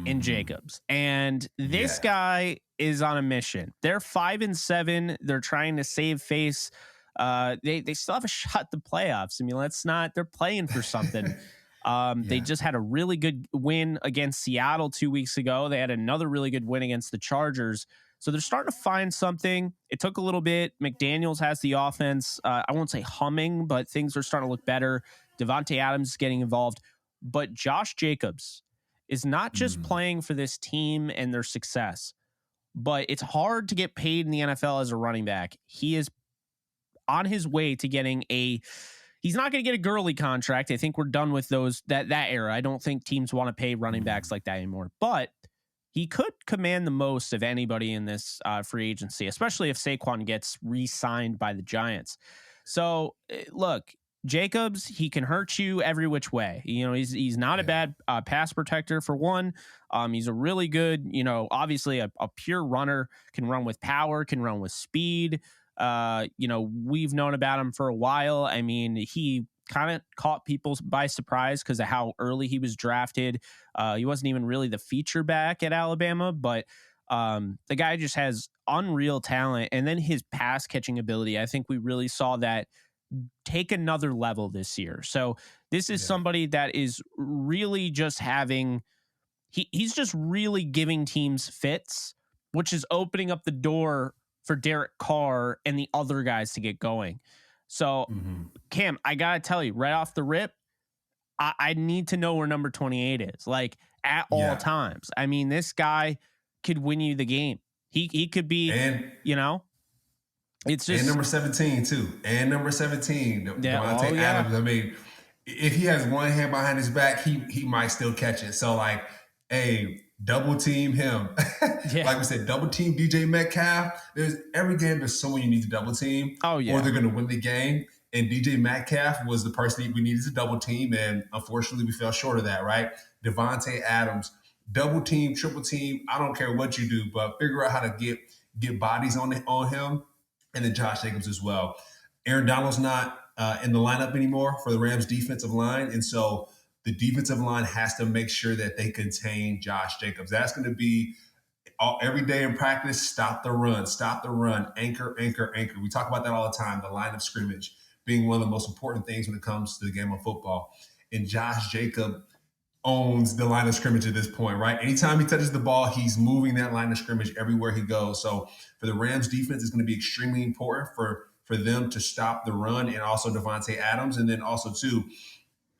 in Jacobs. And this guy is on a mission. They're 5-7. They're trying to save face. They still have a shot at the playoffs. I mean, they're playing for something. They just had a really good win against Seattle 2 weeks ago. They had another really good win against the Chargers. So they're starting to find something. It took a little bit. McDaniels has the offense. I won't say humming, but things are starting to look better. Devontae Adams is getting involved. But Josh Jacobs is not just playing for this team and their success, but it's hard to get paid in the NFL as a running back. He is on his way to getting he's not going to get a Gurley contract. I think we're done with that era. I don't think teams want to pay running backs like that anymore, but he could command the most of anybody in this free agency, especially if Saquon gets re-signed by the Giants. So look, Jacobs, he can hurt you every which way. You know, he's not a bad pass protector for one. He's a really good, you know, obviously a pure runner, can run with power, can run with speed. You know, we've known about him for a while. I mean, he kind of caught people by surprise because of how early he was drafted. He wasn't even really the feature back at Alabama, but the guy just has unreal talent. And then his pass catching ability, I think we really saw that take another level this year. So this is somebody that is really just having, he's just really giving teams fits, which is opening up the door for Derek Carr and the other guys to get going. So Cam, I got to tell you right off the rip, I need to know where number 28 is, like at all times. I mean, this guy could win you the game. He could be, you know, it's just. And number 17 too. And number 17, Devontae Adams. I mean, if he has one hand behind his back, he might still catch it. So like, hey, double team him. Like we said, double team DJ Metcalf. Every game there's someone you need to double team. Or they're going to win the game. And DJ Metcalf was the person we needed to double team. And unfortunately, we fell short of that, right? Devontae Adams, double team, triple team. I don't care what you do, but figure out how to get bodies on him. And then Josh Jacobs as well. Aaron Donald's not in the lineup anymore for the Rams defensive line. And so the defensive line has to make sure that they contain Josh Jacobs. That's going to be every day in practice. Stop the run, anchor, anchor, anchor. We talk about that all the time. The line of scrimmage being one of the most important things when it comes to the game of football. And Josh Jacobs owns the line of scrimmage at this point, right? Anytime he touches the ball, he's moving that line of scrimmage everywhere he goes. So for the Rams defense, it's going to be extremely important for them to stop the run, and also Devontae Adams. And then also too,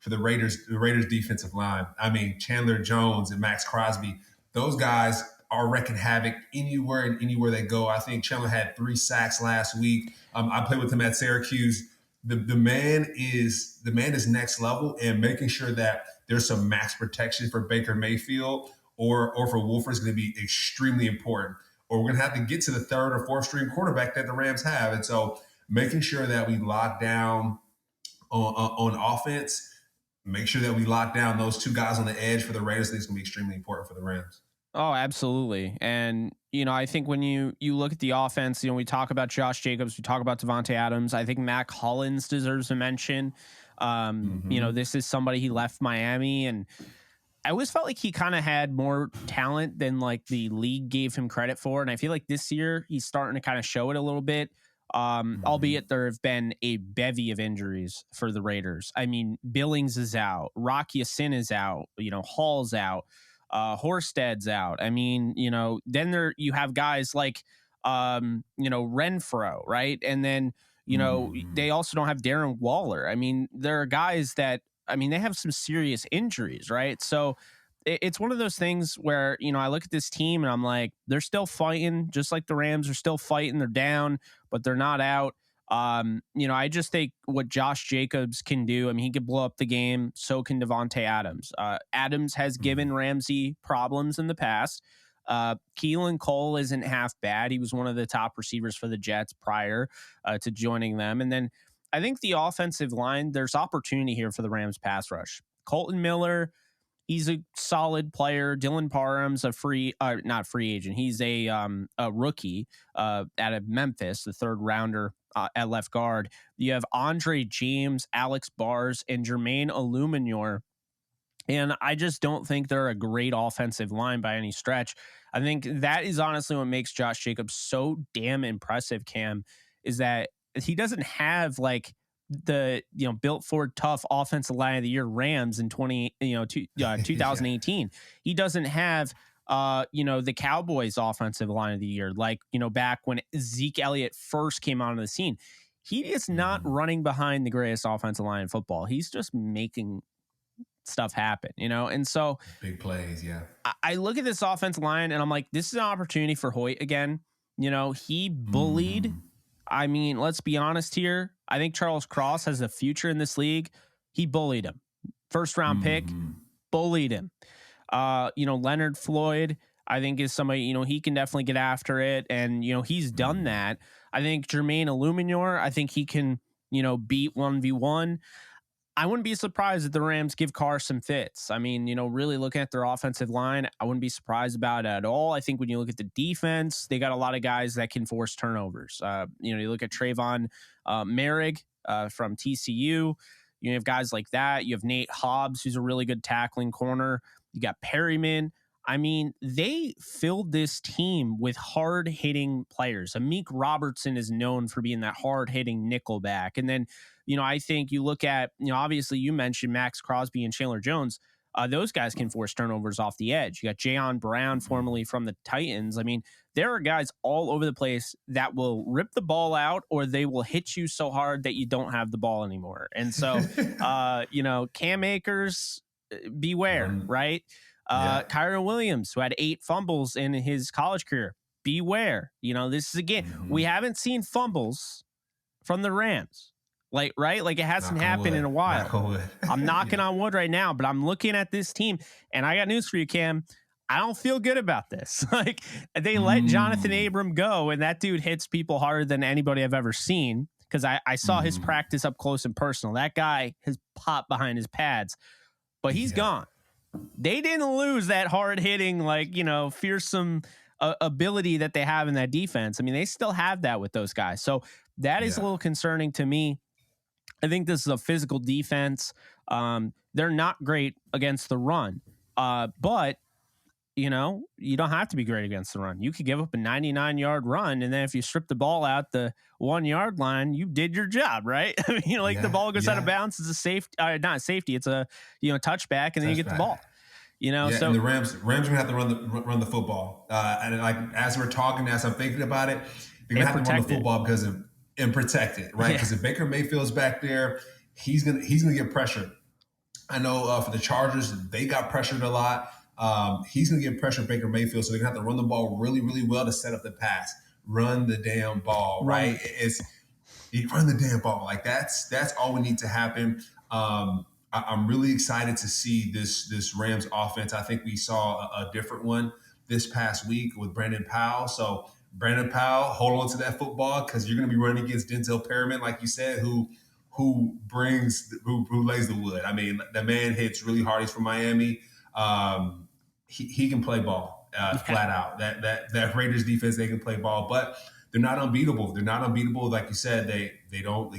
for the Raiders defensive line. I mean, Chandler Jones and Max Crosby, those guys are wrecking havoc anywhere and anywhere they go. I think Chandler had 3 sacks last week. I played with him at Syracuse. The man is next level, and making sure that there's some max protection for Baker Mayfield or for Wolford is going to be extremely important. Or we're going to have to get to the 3rd or 4th string quarterback that the Rams have. And so making sure that we lock down on offense, make sure that we lock down those 2 guys on the edge for the Raiders. I think it's going to be extremely important for the Rams. Oh, absolutely. And, I think when you look at the offense, we talk about Josh Jacobs, we talk about Devontae Adams. I think Mac Hollins deserves a mention. This is somebody, he left Miami, and I always felt like he kind of had more talent than like the league gave him credit for. And I feel like this year he's starting to kind of show it a little bit. Albeit there have been a bevy of injuries for the Raiders. I mean, Billings is out, Rocky Sin is out, Hall's out, Horstead's out. I mean, then you have guys like, Renfro, right? And then, they also don't have Darren Waller. I mean, there are guys that, they have some serious injuries, right? So it's one of those things where, I look at this team and I'm like, they're still fighting, just like the Rams are still fighting. They're down, but they're not out. I just think what Josh Jacobs can do, he can blow up the game. So can Devontae Adams. Adams has given Ramsey problems in the past. Keelan Cole isn't half bad. He was one of the top receivers for the Jets prior to joining them. And then I think the offensive line, there's opportunity here for the Rams pass rush. Colton Miller, he's a solid player. Dylan Parham's a not free agent. He's a rookie out of Memphis, the 3rd rounder at left guard. You have Andre James, Alex Bars, and Jermaine Illuminor. And I just don't think they're a great offensive line by any stretch. I think that is honestly what makes Josh Jacobs so damn impressive, Cam, is that he doesn't have like the built for tough offensive line of the year Rams in 2018. He doesn't have the Cowboys offensive line of the year like back when Zeke Elliott first came onto the scene. He is not running behind the greatest offensive line in football. He's just making stuff happen, and so big plays. Yeah, I look at this offensive line and I'm like, this is an opportunity for Hoyt again. He bullied. Let's be honest here. I think Charles Cross has a future in this league. He bullied him. 1st round pick, bullied him. Leonard Floyd, I think is somebody, he can definitely get after it. And, he's done that. I think Jermaine Illuminor, I think he can, beat 1v1. I wouldn't be surprised if the Rams give Carr some fits. Really looking at their offensive line, I wouldn't be surprised about it at all. I think when you look at the defense, they got a lot of guys that can force turnovers. You look at Trayvon Merrick from TCU. You have guys like that. You have Nate Hobbs, who's a really good tackling corner. You got Perryman. They filled this team with hard-hitting players. Amik Robertson is known for being that hard-hitting nickelback. And then, I think you look at, obviously you mentioned Max Crosby and Chandler Jones. Those guys can force turnovers off the edge. You got Jayon Brown, formerly from the Titans. There are guys all over the place that will rip the ball out, or they will hit you so hard that you don't have the ball anymore. And so, Cam Akers, beware, right? Kyron Williams, who had 8 fumbles in his college career, beware. This is again, we haven't seen fumbles from the Rams. Right? Like it hasn't happened in a while. I'm knocking on wood right now, but I'm looking at this team and I got news for you, Cam. I don't feel good about this. Like they let Jonathan Abram go and that dude hits people harder than anybody I've ever seen. Cause I saw his practice up close and personal. That guy has popped behind his pads, but he's gone. They didn't lose that hard hitting, fearsome ability that they have in that defense. They still have that with those guys. So that is a little concerning to me. I think this is a physical defense. They're not great against the run, but you don't have to be great against the run. You could give up a 99-yard run, and then if you strip the ball out the 1-yard line, you did your job, right? I mean, the ball goes out of bounds. It's a safety, not a safety. It's a touchback, and then you get the ball. So and the Rams gonna have to run the football. And like as we're talking, as I'm thinking about it, they're gonna have to run the football and protect it, right? Because if Baker Mayfield's back there, he's gonna get pressured. I know for the Chargers, they got pressured a lot. He's gonna get pressure Baker Mayfield, so they're gonna have to run the ball really, really well to set up the pass. Run the damn ball, right? You run the damn ball. Like that's all we need to happen. I'm really excited to see this Rams offense. I think we saw a different one this past week with Brandon Powell. So Brandon Powell, hold on to that football because you're going to be running against Denzel Perriman, like you said, who lays the wood. I mean, the man hits really hard. He's from Miami. He can play ball flat out. That Raiders defense, they can play ball, but they're not unbeatable. They're not unbeatable, like you said. They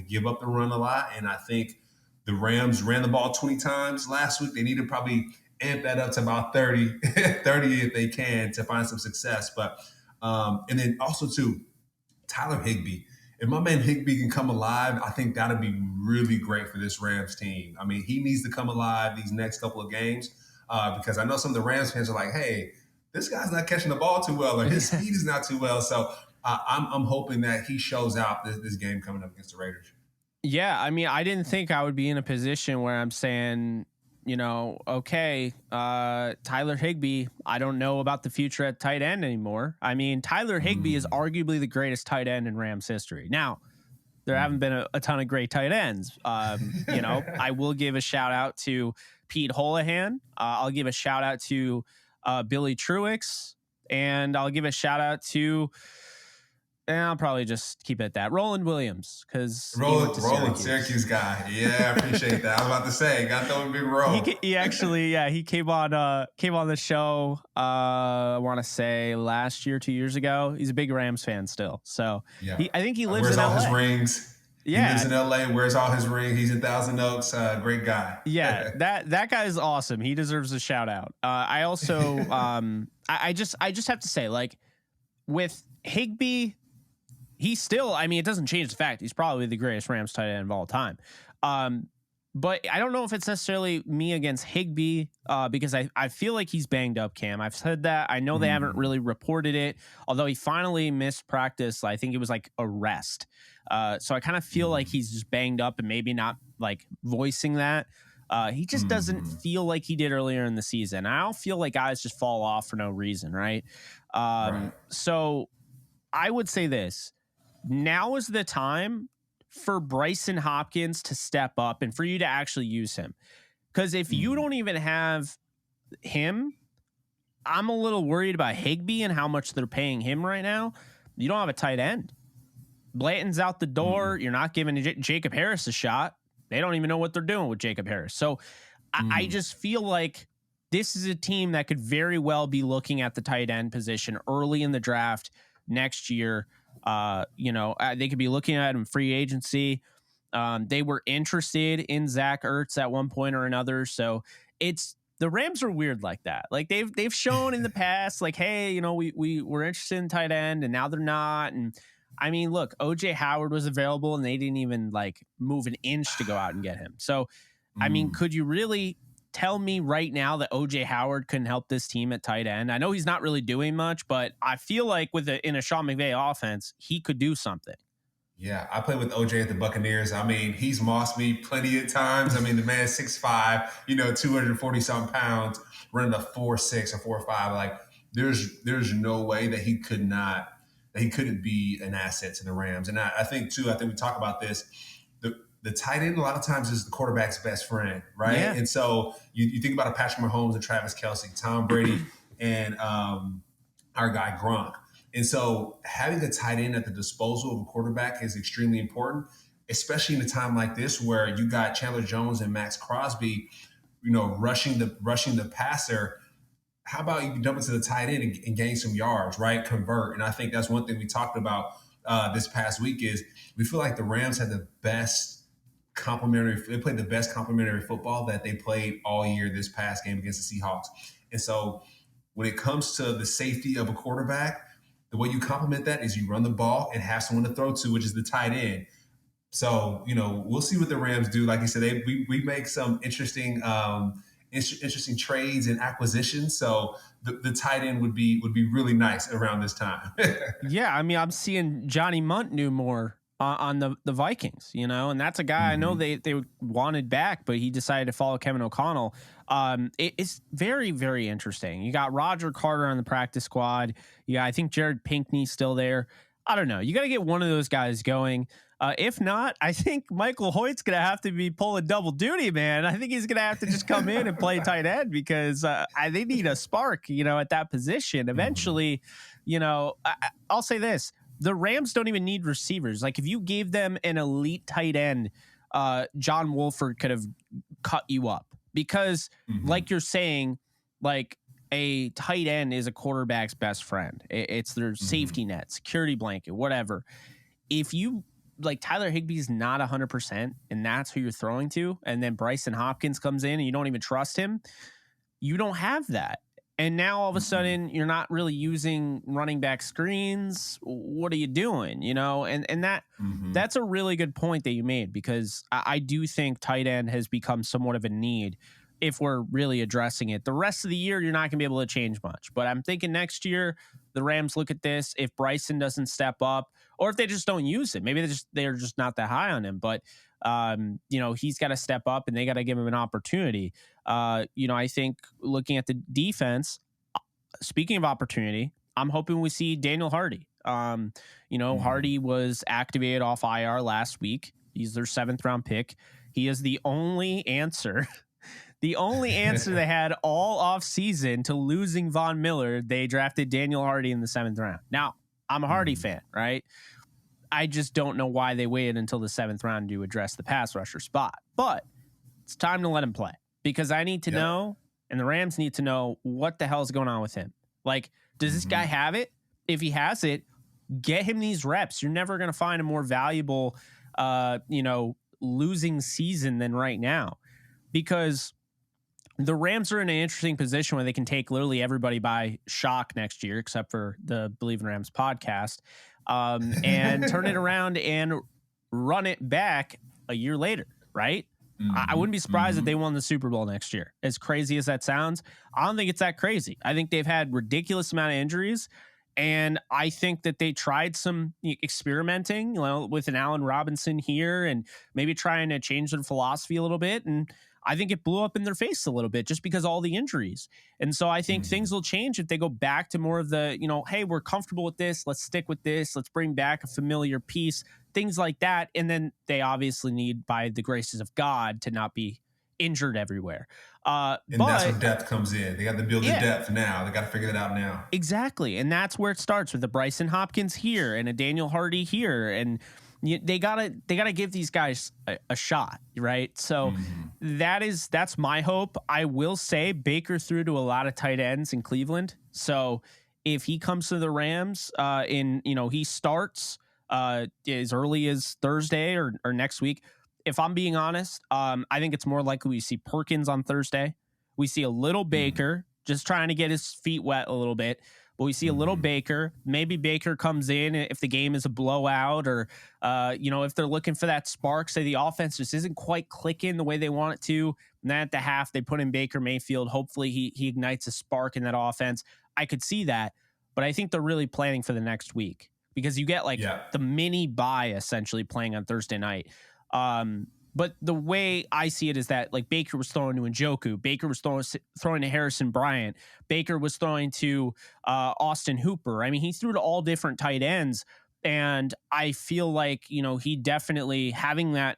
give up the run a lot, and I think the Rams ran the ball 20 times last week. They need to probably amp that up to about 30 if they can to find some success. But and then also too, Tyler Higbee. If my man Higbee can come alive, I think that'd be really great for this Rams team. I mean, he needs to come alive these next couple of games because I know some of the Rams fans are like, hey, this guy's not catching the ball too well or his speed is not too well. So I'm hoping that he shows out this game coming up against the Raiders. Yeah, I mean, I didn't think I would be in a position where I'm saying, okay, Tyler Higbee, I don't know about the future at tight end anymore. I mean, Tyler Higbee is arguably the greatest tight end in Rams history. Now, there haven't been a ton of great tight ends. I will give a shout out to Pete Holohan. I'll give a shout out to Billy Truex, and I'll give a shout out to... And I'll probably just keep it at that. Roland Williams, because Roland, Syracuse guy. Yeah, I appreciate that. I was about to say, got to throw a big roll. He actually, he came on the show. I want to say last year, 2 years ago. He's a big Rams fan still. So I think he lives in LA. Wears all his rings. Yeah, he lives in LA. Wears all his rings. He's in Thousand Oaks. Great guy. Yeah, that guy is awesome. He deserves a shout out. I also, I just have to say, like with Higbee. He's still, I mean, it doesn't change the fact he's probably the greatest Rams tight end of all time. But I don't know if it's necessarily me against Higbee because I feel like he's banged up, Cam. I've said that. I know they haven't really reported it, although he finally missed practice. I think it was like a rest. So I kind of feel like he's just banged up and maybe not like voicing that. He just doesn't feel like he did earlier in the season. I don't feel like guys just fall off for no reason, right? So I would say this. Now is the time for Bryson Hopkins to step up and for you to actually use him. Because if you don't even have him, I'm a little worried about Higbee and how much they're paying him right now. You don't have a tight end. Blanton's out the door. You're not giving Jacob Harris a shot. They don't even know what they're doing with Jacob Harris. So I just feel like this is a team that could very well be looking at the tight end position early in the draft next year. They could be looking at him free agency. They were interested in Zach Ertz at one point or another. So the Rams are weird like that. Like they've shown in the past, like, hey, we were interested in tight end and now they're not. And I mean, look, OJ Howard was available and they didn't even like move an inch to go out and get him. So, I mean, could you really tell me right now that OJ Howard couldn't help this team at tight end? I know he's not really doing much, but I feel like in a Sean McVay offense, he could do something. Yeah, I played with OJ at the Buccaneers. I mean, he's mossed me plenty of times. I mean, the man's 6'5", 240-something pounds, running a 4.6 or 4.5. Like, there's no way that he couldn't be an asset to the Rams. And I think we talk about this. The tight end a lot of times is the quarterback's best friend, right? Yeah. And so you think about a Patrick Mahomes and Travis Kelce, Tom Brady, and our guy Gronk. And so having a tight end at the disposal of a quarterback is extremely important, especially in a time like this where you got Chandler Jones and Max Crosby, rushing the passer. How about you dump it to the tight end and gain some yards, right? Convert. And I think that's one thing we talked about this past week is we feel like the Rams had the best They played the best complementary football that they played all year this past game against the Seahawks. And so when it comes to the safety of a quarterback, the way you complement that is you run the ball and have someone to throw to, which is the tight end. So, we'll see what the Rams do. Like you said, we make some interesting trades and acquisitions. So the tight end would be really nice around this time. Yeah, I mean, I'm seeing Johnny Muntinu more on the Vikings, and that's a guy I know they wanted back, but he decided to follow Kevin O'Connell. It's very, very interesting. You got Roger Carter on the practice squad. Yeah, I think Jared Pinkney's still there. I don't know. You got to get one of those guys going. If not, I think Michael Hoyt's going to have to be pulling double duty, man. I think he's going to have to just come in and play tight end because they need a spark, at that position. Eventually, I'll say this. The Rams don't even need receivers. Like, if you gave them an elite tight end, John Wolford could have cut you up because, like you're saying, like, a tight end is a quarterback's best friend. It's their safety net, security blanket, whatever. If you like Tyler Higbee's not 100% and that's who you're throwing to, and then Bryson Hopkins comes in and you don't even trust him, you don't have that. And now all of a sudden you're not really using running back screens. What are you doing? And that's a really good point that you made, because I do think tight end has become somewhat of a need if we're really addressing it. The rest of the year, you're not going to be able to change much. But I'm thinking next year, the Rams look at this. If Bryson doesn't step up, or if they just don't use it, maybe they're just not that high on him. But, he's got to step up and they got to give him an opportunity. I think looking at the defense, speaking of opportunity, I'm hoping we see Daniel Hardy. Hardy was activated off IR last week. He's their 7th round pick. He is the only answer. The only answer they had all off season to losing Von Miller. They drafted Daniel Hardy in the 7th round. Now, I'm a Hardy fan, right? I just don't know why they waited until the 7th round to address the pass rusher spot. But it's time to let him play, because I need to know, and the Rams need to know, what the hell is going on with him. Like, does this guy have it? If he has it, get him these reps. You're never going to find a more valuable, losing season than right now, because the Rams are in an interesting position where they can take literally everybody by shock next year, except for the Bleav in Rams podcast, and turn it around and run it back a year later, right? I wouldn't be surprised if they won the Super Bowl next year. As crazy as that sounds, I don't think it's that crazy. I think they've had ridiculous amount of injuries, and I think that they tried some experimenting, with an Allen Robinson here and maybe trying to change their philosophy a little bit, and I think it blew up in their face a little bit just because of all the injuries. And so I think things will change if they go back to more of the, hey, we're comfortable with this. Let's stick with this. Let's bring back a familiar piece, things like that. And then they obviously need, by the graces of God, to not be injured everywhere. And that's where depth comes in. They got to build the depth now. They got to figure it out now. Exactly. And that's where it starts, with a Bryson Hopkins here and a Daniel Hardy here. And they gotta give these guys a shot, right? So that's my hope. I will say Baker threw to a lot of tight ends in Cleveland. So if he comes to the Rams, he starts as early as Thursday or next week. If I'm being honest, I think it's more likely we see Perkins on Thursday. We see a little Baker just trying to get his feet wet a little bit. But we see a little Baker. Maybe Baker comes in if the game is a blowout, or, if they're looking for that spark, say the offense just isn't quite clicking the way they want it to. And then at the half, they put in Baker Mayfield. Hopefully he ignites a spark in that offense. I could see that. But I think they're really planning for the next week, because you get the mini bye essentially playing on Thursday night. But the way I see it is that, Baker was throwing to Njoku, Baker was throwing to Harrison Bryant, Baker was throwing to Austin Hooper. I mean, he threw to all different tight ends, and I feel like, he definitely having that,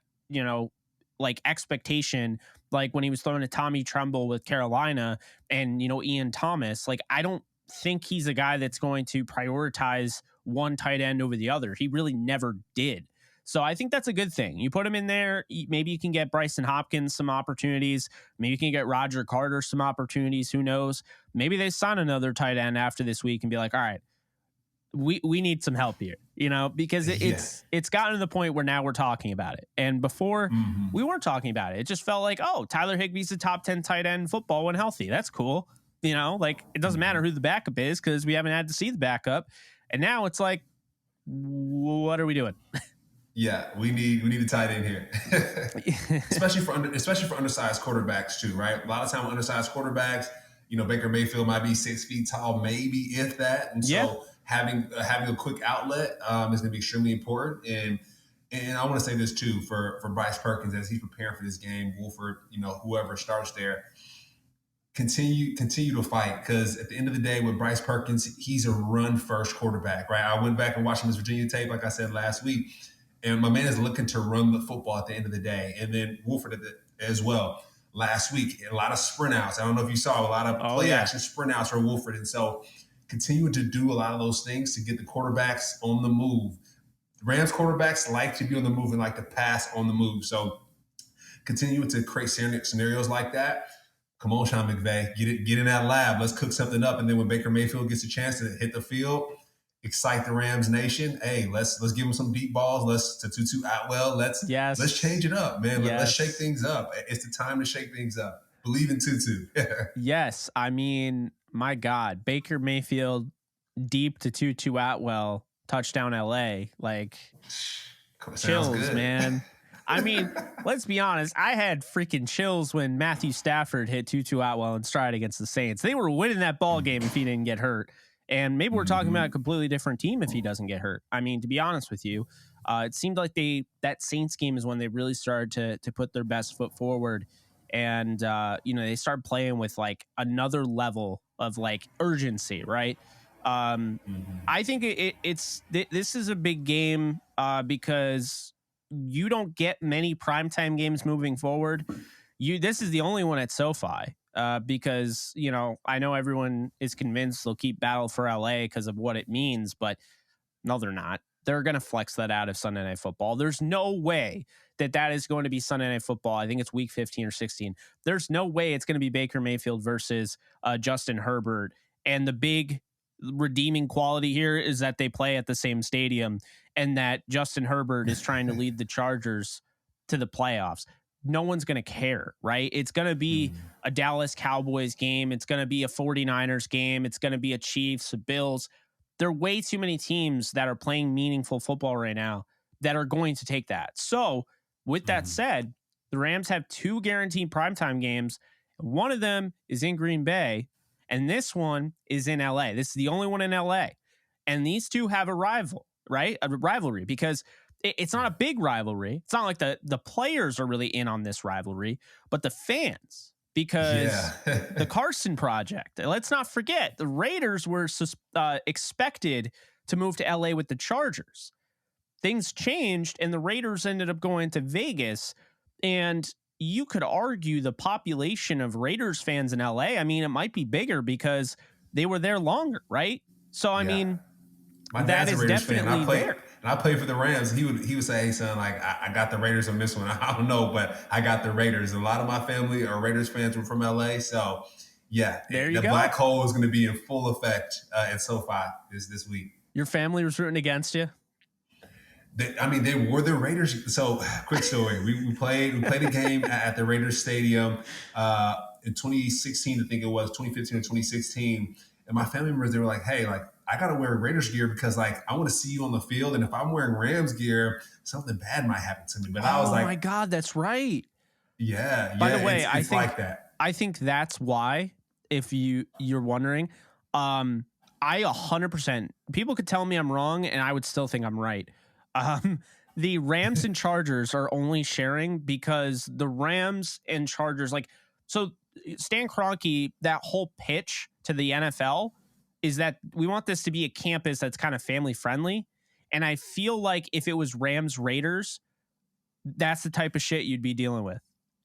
expectation, like when he was throwing to Tommy Tremble with Carolina and, Ian Thomas. I don't think he's a guy that's going to prioritize one tight end over the other. He really never did. So I think that's a good thing. You put him in there, maybe you can get Bryson Hopkins some opportunities. Maybe you can get Roger Carter some opportunities. Who knows? Maybe they sign another tight end after this week and be like, all right, we need some help here, because it's gotten to the point where now we're talking about it. And before we weren't talking about it. It just felt like, oh, Tyler Higbee's a top 10 tight end in football when healthy. That's cool. Like it doesn't matter who the backup is because we haven't had to see the backup. And now it's like, what are we doing? Yeah, we need a tight end here, especially for undersized quarterbacks too, right? A lot of time undersized quarterbacks, Baker Mayfield might be 6 feet tall, maybe if that, and so having a quick outlet is going to be extremely important. And I want to say this too for Bryce Perkins as he's preparing for this game, Wolford, whoever starts there. Continue to fight because at the end of the day with Bryce Perkins, he's a run first quarterback, right? I went back and watched his Virginia tape, like I said last week, and my man is looking to run the football at the end of the day. And then Wolford as well. Last week, a lot of sprint outs. I don't know if you saw a lot of play action sprint outs for Wolford. And so continuing to do a lot of those things to get the quarterbacks on the move. The Rams quarterbacks like to be on the move and like to pass on the move. So continuing to create scenarios like that. Come on, Sean McVay, get in that lab. Let's cook something up. And then when Baker Mayfield gets a chance to hit the field, excite the Rams nation. Hey, let's give them some deep balls. Let's to TuTu Atwell. Let's change it up, man. Let's shake things up. It's the time to shake things up. Bleav in TuTu. Yes, I mean, my God, Baker Mayfield deep to TuTu Atwell, touchdown LA, like chills, man. I mean, let's be honest. I had freaking chills when Matthew Stafford hit TuTu Atwell in stride against the Saints. They were winning that ball game if he didn't get hurt. And maybe we're talking about a completely different team if he doesn't get hurt. I mean, to be honest with you, it seemed like that Saints game is when they really started to put their best foot forward. And, they started playing with like another level of like urgency, right? I think this is a big game because you don't get many primetime games moving forward. This is the only one at SoFi because, I know everyone is convinced they'll keep Battle for LA because of what it means, but no, they're not. They're going to flex that out of Sunday Night Football. There's no way that is going to be Sunday Night Football. I think it's week 15 or 16. There's no way it's going to be Baker Mayfield versus Justin Herbert. And the big redeeming quality here is that they play at the same stadium and that Justin Herbert is trying to lead the Chargers to the playoffs. No one's going to care, right? It's going to be a Dallas Cowboys game. It's going to be a 49ers game. It's going to be a Chiefs, a Bills. There are way too many teams that are playing meaningful football right now that are going to take that. So with that said, the Rams have 2 guaranteed primetime games. One of them is in Green Bay, and this one is in LA. This is the only one in LA. And these two have a rival, right? A rivalry, because it's not a big rivalry. It's not like the players are really in on this rivalry, but the fans, because the Carson Project. Let's not forget, the Raiders were expected to move to LA with the Chargers. Things changed, and the Raiders ended up going to Vegas. And you could argue the population of Raiders fans in LA, I mean, it might be bigger because they were there longer, right? So, I mean, my that is definitely there. And I played for the Rams. He would say, hey, son, like, I got the Raiders on this one. I don't know, but I got the Raiders. A lot of my family are Raiders fans from LA. So, there you go. The black hole is going to be in full effect at SoFi this week. Your family was rooting against you? They were the Raiders. So, quick story. We played a game at the Raiders Stadium in 2016, I think it was, 2015 or 2016. And my family members, they were like, hey, like, I got to wear Raiders gear because, like, I want to see you on the field. And if I'm wearing Rams gear, something bad might happen to me. But I was like, oh, my God, that's right. Yeah. By the way, it's like that. I think that's why, if you're wondering, I 100%, people could tell me I'm wrong and I would still think I'm right. The Rams and Chargers are only sharing because the Rams and Chargers, like, so Stan Kroenke, that whole pitch to the NFL is that we want this to be a campus that's kind of family friendly. And I feel like if it was Rams Raiders, that's the type of shit you'd be dealing with.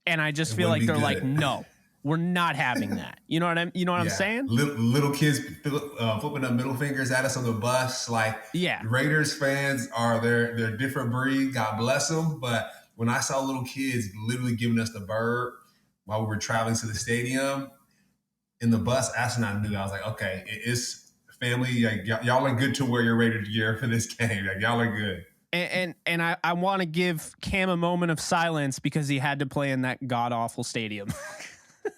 And I just feel like they're like, no, we're not having that. You know what I'm saying? Little kids flipping up middle fingers at us on the bus. Like, Raiders fans are they're a different breed. God bless them. But when I saw little kids literally giving us the bird while we were traveling to the stadium in the bus, Ashton and I knew. I was like, okay, it's family, like, y'all are good to wear your Raiders gear for this game. Like, y'all are good. And I want to give Cam a moment of silence because he had to play in that god awful stadium.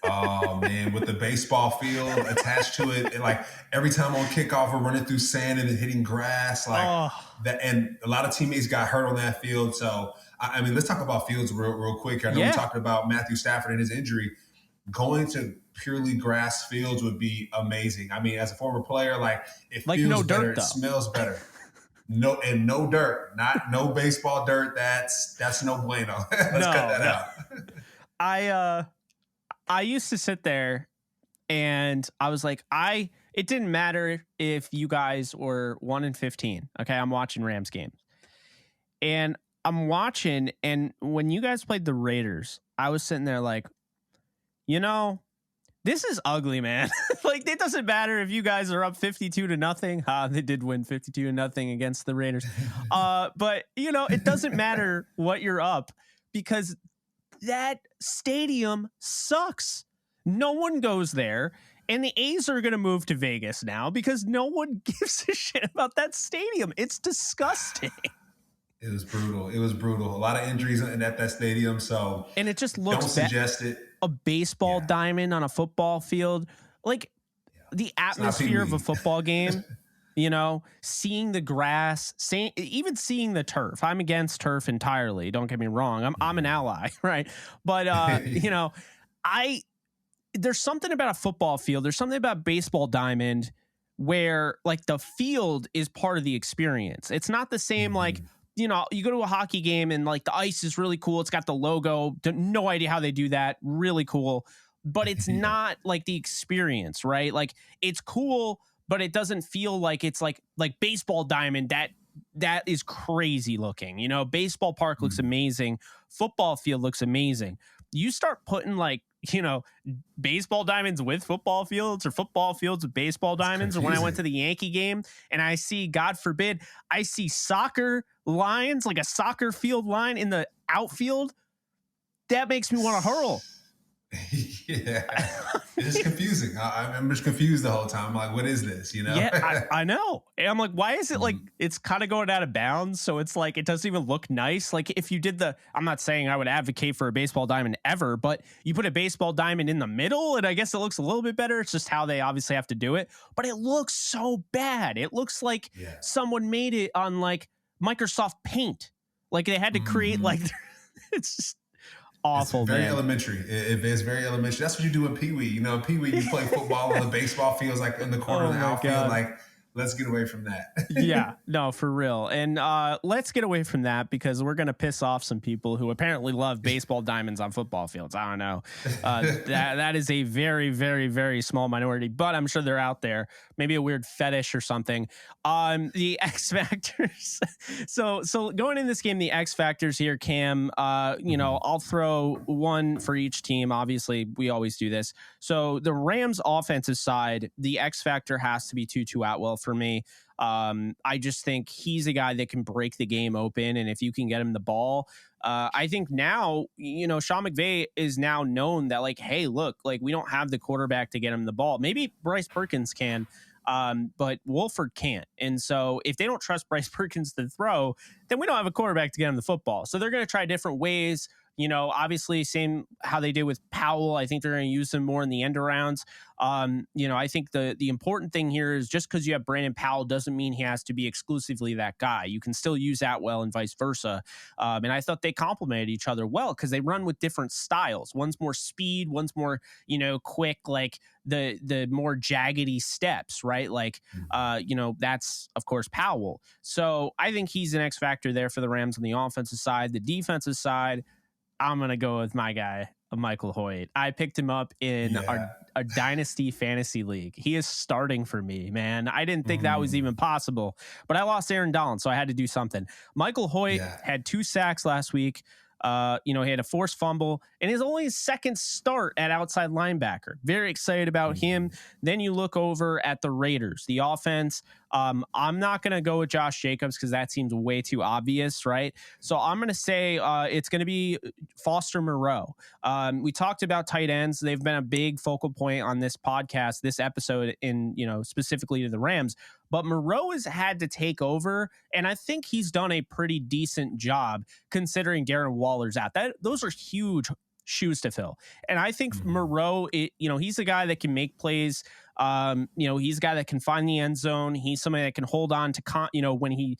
Oh man, with the baseball field attached to it, and like every time on kickoff, we're running through sand and hitting grass, like that. And a lot of teammates got hurt on that field. So I mean, let's talk about fields real quick. I know we talked about Matthew Stafford and his injury. Going to purely grass fields would be amazing. I mean, as a former player, like it feels no better, dirt, it smells better. No dirt, no baseball dirt. That's no bueno. Let's cut that out. I used to sit there and I was like, it didn't matter if you guys were 1-15. Okay. I'm watching Rams games and I'm watching. And when you guys played the Raiders, I was sitting there like, this is ugly, man. Like, it doesn't matter if you guys are up 52-0. They did win 52-0 against the Raiders. But it doesn't matter what you're up because that stadium sucks. No one goes there. And the A's are going to move to Vegas now because no one gives a shit about that stadium. It's disgusting. It was brutal. A lot of injuries at that stadium. So, and it just looks don't suggest it. A baseball diamond on a football field, like the atmosphere of a football game. Seeing the grass, even seeing the turf. I'm against turf entirely. Don't get me wrong. I'm an ally, right? But there's something about a football field. There's something about baseball diamond where like the field is part of the experience. It's not the same like. You go to a hockey game and like the ice is really cool. It's got the logo. No idea how they do that. Really cool. But it's not like the experience, right? Like it's cool, but it doesn't feel like it's like baseball diamond. That is crazy looking. Baseball park looks amazing. Football field looks amazing. You start putting like, baseball diamonds with football fields or football fields with baseball diamonds. Or when I went to the Yankee game and I see, God forbid, I see soccer lines, like a soccer field line in the outfield. That makes me want to hurl. Yeah, it's confusing. I'm just confused the whole time. I'm like, what is this? Yeah, I know. And I'm like, why is it like it's kind of going out of bounds? So it's like it doesn't even look nice. Like if you did I'm not saying I would advocate for a baseball diamond ever, but you put a baseball diamond in the middle, and I guess it looks a little bit better. It's just how they obviously have to do it. But it looks so bad. It looks like someone made it on like Microsoft Paint. Like they had to create like it's just awful. It's very elementary. It's very elementary. That's what you do in Pee Wee. Pee Wee, you play football on the baseball fields, like in the corner of the outfield. God. Like, let's get away from that. Yeah, no, for real. And let's get away from that because we're going to piss off some people who apparently love baseball diamonds on football fields. I don't know. That is a very, very, very small minority, but I'm sure they're out there. Maybe a weird fetish or something. The X factors. So going in this game, the X factors here, Cam, I'll throw one for each team. Obviously, we always do this. So the Rams offensive side, the X factor has to be TuTu Atwell for me. I just think he's a guy that can break the game open. And if you can get him the ball, I think now, Sean McVay is now known that like, hey, look, like we don't have the quarterback to get him the ball. Maybe Bryce Perkins can, but Wolford can't. And so if they don't trust Bryce Perkins to throw, then we don't have a quarterback to get him the football. So they're going to try different ways. Obviously same how they did with Powell. I think they're going to use him more in the end arounds. I think the important thing here is just because you have Brandon Powell doesn't mean he has to be exclusively that guy. You can still use Atwell and vice versa. And I thought they complemented each other well because they run with different styles. One's more speed, one's more, quick, like the more jaggedy steps, right? Like, that's of course Powell. So I think he's an X factor there for the Rams on the offensive side. The defensive side, I'm going to go with my guy, Michael Hoyt. I picked him up in our Dynasty Fantasy League. He is starting for me, man. I didn't think that was even possible, but I lost Aaron Donald, so I had to do something. Michael Hoyt had 2 sacks last week. He had a forced fumble and is only his second start at outside linebacker. Very excited about him. Then you look over at the Raiders, the offense. I'm not going to go with Josh Jacobs because that seems way too obvious, right? So I'm going to say it's going to be Foster Moreau. We talked about tight ends. They've been a big focal point on this podcast, this episode, specifically to the Rams. But Moreau has had to take over, and I think he's done a pretty decent job considering Darren Waller's out. Those are huge shoes to fill. And I think Moreau, he's a guy that can make plays. He's a guy that can find the end zone. He's somebody that can hold on to, when he,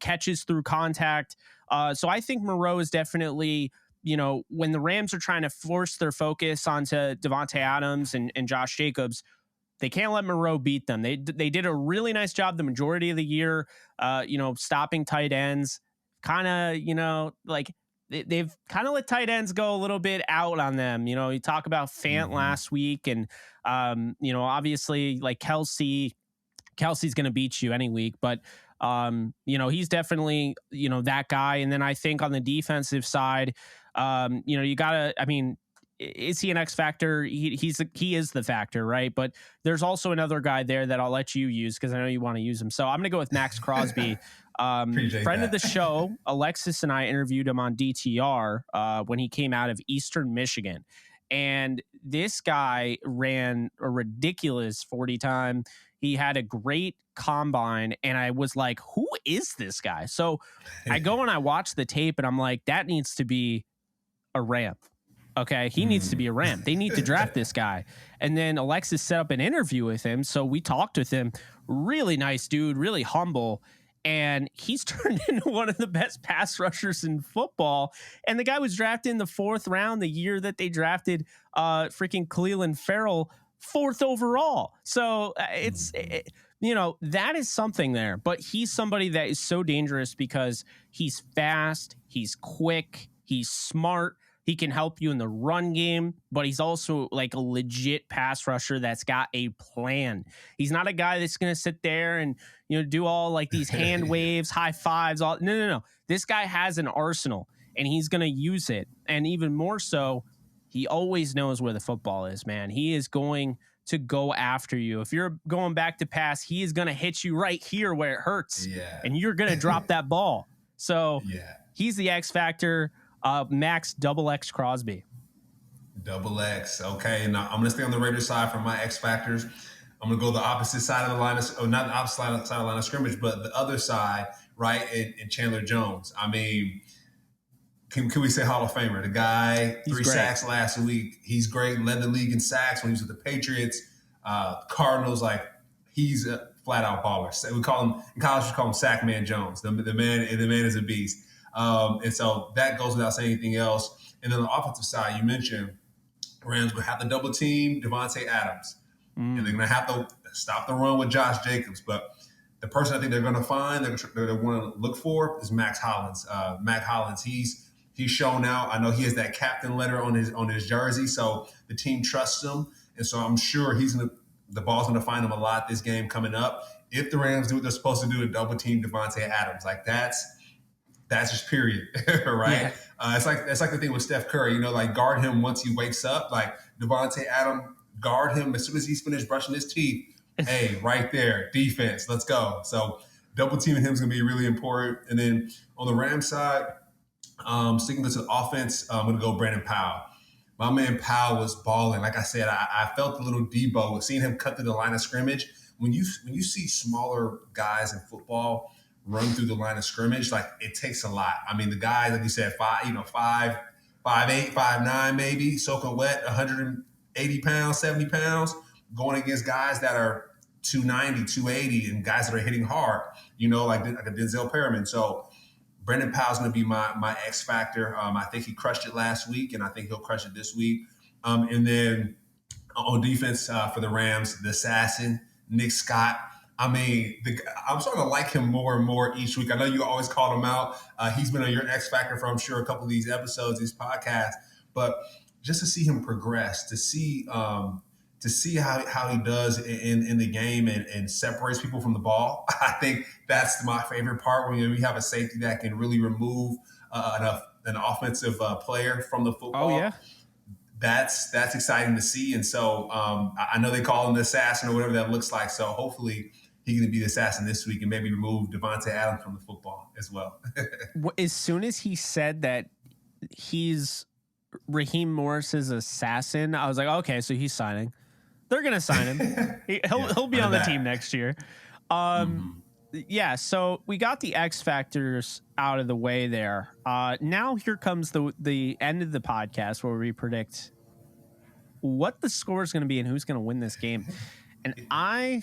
catches through contact. So I think Moreau is definitely, when the Rams are trying to force their focus onto Devontae Adams and Josh Jacobs, they can't let Moreau beat them. They did a really nice job the majority of the year, stopping tight ends. Kind of, they've kind of let tight ends go a little bit out on them. You talk about Fant last week, and obviously like Kelsey's going to beat you any week, but he's definitely that guy. And then I think on the defensive side, you gotta. I mean, is he an X factor? He is the factor, right? But there's also another guy there that I'll let you use because I know you want to use him. So I'm going to go with Max Crosby. Friend of the show, Alexis and I interviewed him on DTR when he came out of Eastern Michigan. And this guy ran a ridiculous 40 time. He had a great combine. And I was like, who is this guy? So I go and I watch the tape and I'm like, that needs to be a Ram. Okay, he needs to be a Ram. They need to draft this guy. And then Alexis set up an interview with him. So we talked with him. Really nice dude, really humble. And he's turned into one of the best pass rushers in football. And the guy was drafted in the 4th round the year that they drafted freaking Cleveland Farrell 4th overall. So that is something there. But he's somebody that is so dangerous because he's fast, he's quick, he's smart. He can help you in the run game, but he's also like a legit pass rusher that's got a plan. He's not a guy that's going to sit there and, do all like these hand waves, high fives. No. This guy has an arsenal and he's going to use it. And even more so, he always knows where the football is, man. He is going to go after you. If you're going back to pass, he is going to hit you right here where it hurts. Yeah. And you're going to drop that ball. So he's the X factor. Max XX Crosby. Double X. Okay. Now I'm going to stay on the Raiders side for my X factors. I'm going to go the opposite side of the line, not the opposite side of the line of scrimmage, but the other side, right? In Chandler Jones. I mean, can we say Hall of Famer? The guy, He's 3 great. sacks last week. He's great. Led the league in sacks when he was with the Patriots. Cardinals, he's a flat out baller. We call him in college. We call him Sack Man Jones. The man is a beast. And so that goes without saying anything else. And then on the offensive side, you mentioned Rams will have to double team Devontae Adams. And they're going to have to stop the run with Josh Jacobs. But the person I think they're going to find, they're going to look for is Max Hollins. Mac Hollins, he's shown out. I know he has that captain letter on his jersey, so the team trusts him. And so I'm sure the ball's going to find him a lot this game coming up. If the Rams do what they're supposed to do to double team Devontae Adams, that's just period, right? Yeah. It's like the thing with Steph Curry, guard him once he wakes up. Like Devontae Adams, guard him as soon as he's finished brushing his teeth. Hey, right there, defense, let's go. So double teaming him is going to be really important. And then on the Rams side, sticking to the offense, I'm going to go Brandon Powell. My man Powell was balling. Like I said, I felt a little Debo seeing him cut through the line of scrimmage. When you see smaller guys in football run through the line of scrimmage, it takes a lot. I mean, the guy, like you said, 5'8", 5'9", maybe, soaking wet, 180 pounds, 70 pounds, going against guys that are 290, 280, and guys that are hitting hard, like a Denzel Perriman. So Brandon Powell's going to be my X factor. I think he crushed it last week, and I think he'll crush it this week. And then on defense for the Rams, the assassin, Nick Scott. I mean, I'm starting to like him more and more each week. I know you always called him out. He's been on your X Factor for, I'm sure, a couple of these episodes, these podcasts. But just to see him progress, to see how he does in the game and separates people from the ball, I think that's my favorite part when you have a safety that can really remove enough an offensive player from the football. Oh, yeah. That's exciting to see. And so I know they call him the assassin or whatever that looks like. So hopefully he's going to be the assassin this week and maybe remove Devontae Adams from the football as well. As soon as he said that he's Raheem Morris's assassin, I was like, okay, so he's signing. They're going to sign him. He'll be on the team next year. Yeah, so we got the X factors out of the way there. Now here comes the end of the podcast where we predict what the score is going to be and who's going to win this game. And I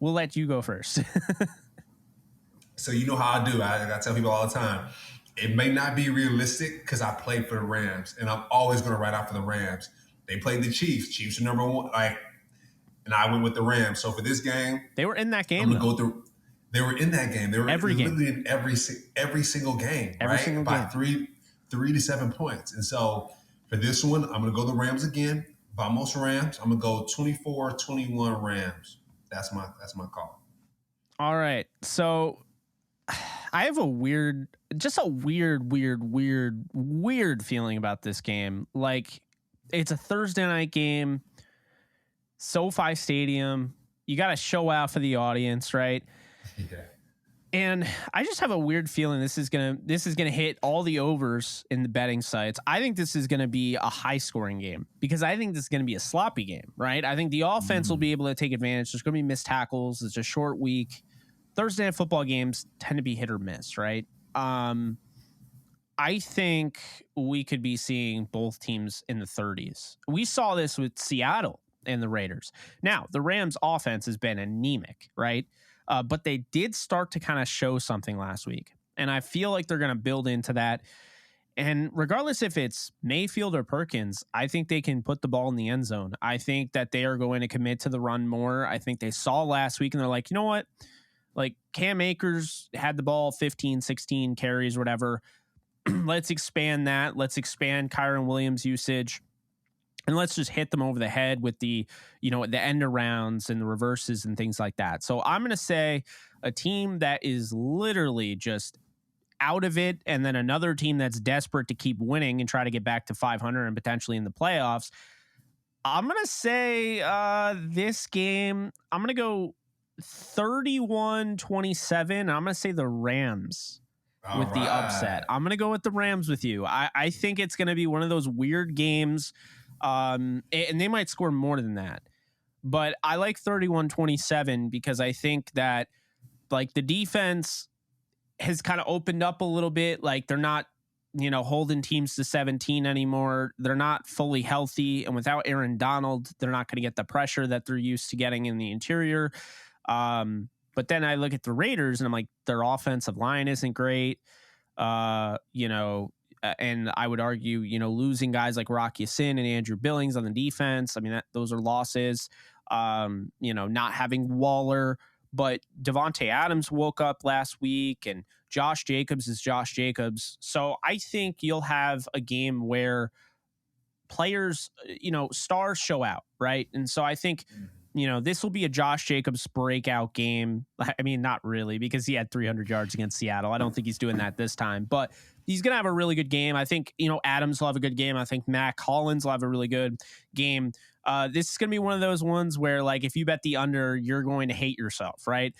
will let you go first. So you know how I do. I tell people all the time, it may not be realistic because I played for the Rams, and I'm always going to write out for the Rams. They played the Chiefs. Chiefs are number one. And I went with the Rams. So for this game, they were in that game. I'm going to go through. They were in that game. They were literally in every single game, every right? Single by game. 3 to 7 points. And so for this one, I'm going to go the Rams again. Vamos Rams. I'm going to go 24-21 Rams. That's my call. All right. So I have a weird feeling about this game. Like, it's a Thursday night game, SoFi Stadium. You got to show out for the audience, right? Yeah. And I just have a weird feeling this is gonna hit all the overs in the betting sites. I think this is gonna be a high scoring game because I think this is gonna be a sloppy game, right? I think the offense will be able to take advantage. There's gonna be missed tackles. It's a short week. Thursday night football games tend to be hit or miss, right? I think we could be seeing both teams in the 30s. We saw this with Seattle and the Raiders. Now, the Rams offense has been anemic, right? But they did start to kind of show something last week. And I feel like they're going to build into that. And regardless if it's Mayfield or Perkins, I think they can put the ball in the end zone. I think that they are going to commit to the run more. I think they saw last week and they're like, you know what? Like, Cam Akers had the ball 15, 16 carries, whatever. Let's expand that. Let's expand Kyron Williams' usage. And let's just hit them over the head with the end arounds and the reverses and things like that. So I'm going to say a team that is literally just out of it, and then another team that's desperate to keep winning and try to get back to 500 and potentially in the playoffs. I'm going to say this game, I'm going to go 31-27. I'm going to say the Rams with the upset. I'm going to go with the Rams with you. I think it's going to be one of those weird games. And they might score more than that, but I like 31-27 because I think that, like, the defense has kind of opened up a little bit. Like, they're not, holding teams to 17 anymore. They're not fully healthy, and without Aaron Donald, they're not going to get the pressure that they're used to getting in the interior. But then I look at the Raiders and I'm like, their offensive line isn't great. And I would argue, losing guys like Rock Ya-Sin and Andrew Billings on the defense. I mean, those are losses. Not having Waller, but Devontae Adams woke up last week, and Josh Jacobs is Josh Jacobs. So I think you'll have a game where players, stars show out, right? And so I think, this will be a Josh Jacobs breakout game. I mean, not really, because he had 300 yards against Seattle. I don't think he's doing that this time, but he's going to have a really good game. I think, Adams will have a good game. I think Matt Collins will have a really good game. This is going to be one of those ones where, like, if you bet the under, you're going to hate yourself, right?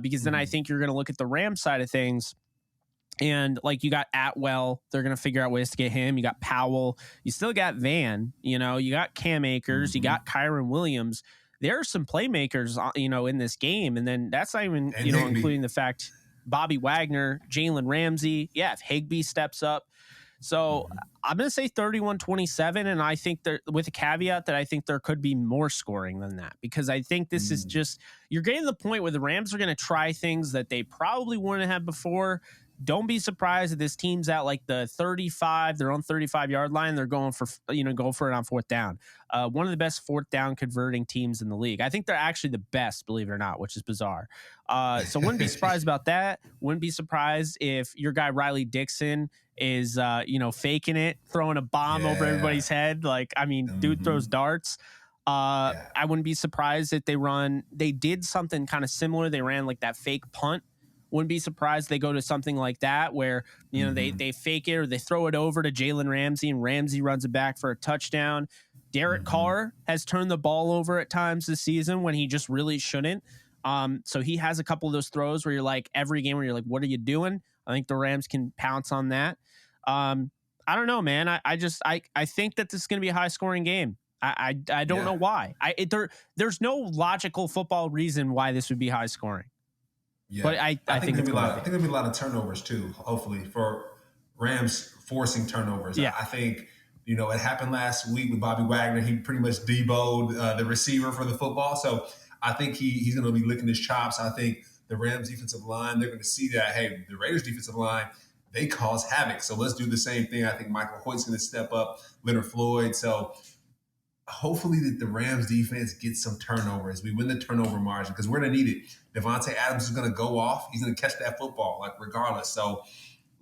Because then I think you're going to look at the Rams side of things. And, like, you got Atwell. They're going to figure out ways to get him. You got Powell. You still got Van. You got Cam Akers. You got Kyron Williams. There are some playmakers, in this game. And then that's not even, including the fact Bobby Wagner, Jalen Ramsey. Yeah, if Higbee steps up. So I'm going to say 31-27. And I think that, with a caveat that I think there could be more scoring than that, because I think this is just, you're getting to the point where the Rams are going to try things that they probably wouldn't have before. Don't be surprised if this team's at like the 35, their own 35-yard line. They're going for, go for it on fourth down. One of the best fourth down converting teams in the league. I think they're actually the best, believe it or not, which is bizarre. So wouldn't be surprised about that. Wouldn't be surprised if your guy Riley Dixon is, faking it, throwing a bomb over everybody's head. Like, I mean, dude throws darts. I wouldn't be surprised if they did something kind of similar. They ran like that fake punt Wouldn't be surprised they go to something like that where, you know, they fake it or they throw it over to Jalen Ramsey and Ramsey runs it back for a touchdown. Derek Carr has turned the ball over at times this season when he just really shouldn't. So he has a couple of those throws where you're like, every game where you're like, what are you doing? I think the Rams can pounce on that. I don't know, man. I think that this is going to be a high scoring game. I don't know why. There's no logical football reason why this would be high scoring. Yeah, but I think there'll be a lot of turnovers too. Hopefully for Rams forcing turnovers. Yeah. I think, you know, it happened last week with Bobby Wagner. He pretty much deboed the receiver for the football. So I think he's going to be licking his chops. I think the Rams defensive line, they're going to see that, hey, the Raiders defensive line, they cause havoc. So let's do the same thing. I think Michael Hoyt's going to step up, Leonard Floyd. So hopefully that the Rams defense gets some turnovers. We win the turnover margin because we're going to need it. Devontae Adams is going to go off. He's going to catch that football, like regardless. So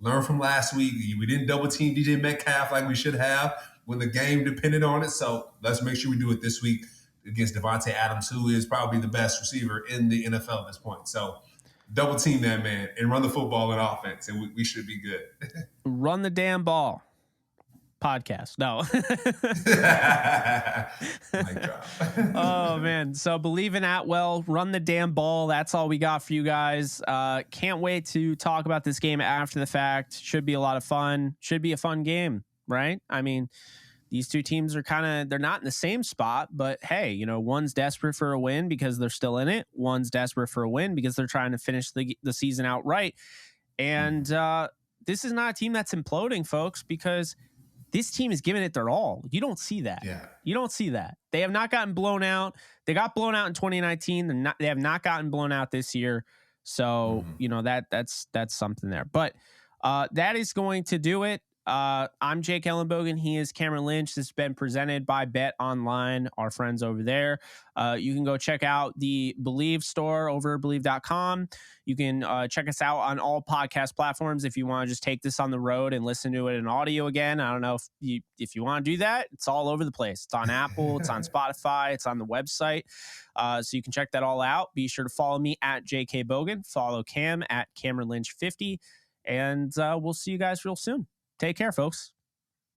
learn from last week. We didn't double team DJ Metcalf like we should have when the game depended on it. So let's make sure we do it this week against Devontae Adams, who is probably the best receiver in the NFL at this point. So double team that man and run the football in offense, and we should be good. Run the damn ball. Podcast. No. Oh, man. So Bleav in Atwell, run the damn ball. That's all we got for you guys. Can't wait to talk about this game after the fact. Should be a lot of fun. Should be a fun game, right? I mean, these two teams are they're not in the same spot, but hey, you know, one's desperate for a win because they're still in it. One's desperate for a win because they're trying to finish the season out right. And this is not a team that's imploding, folks, because this team is giving it their all. You don't see that. Yeah. You don't see that. They have not gotten blown out. They got blown out in 2019. They have not gotten blown out this year. So, you know, that's something there. But that is going to do it. I'm Jake Ellenbogen. He is Cameron Lynch. This has been presented by Bet Online, our friends over there. You can go check out the Bleav store over at Bleav.com. You can check us out on all podcast platforms if you want to just take this on the road and listen to it in audio again. I don't know if you want to do that. It's all over the place. It's on Apple. It's on Spotify. It's on the website. So you can check that all out. Be sure to follow me at JK Bogan. Follow Cam at Cameron Lynch 50. And we'll see you guys real soon. Take care, folks.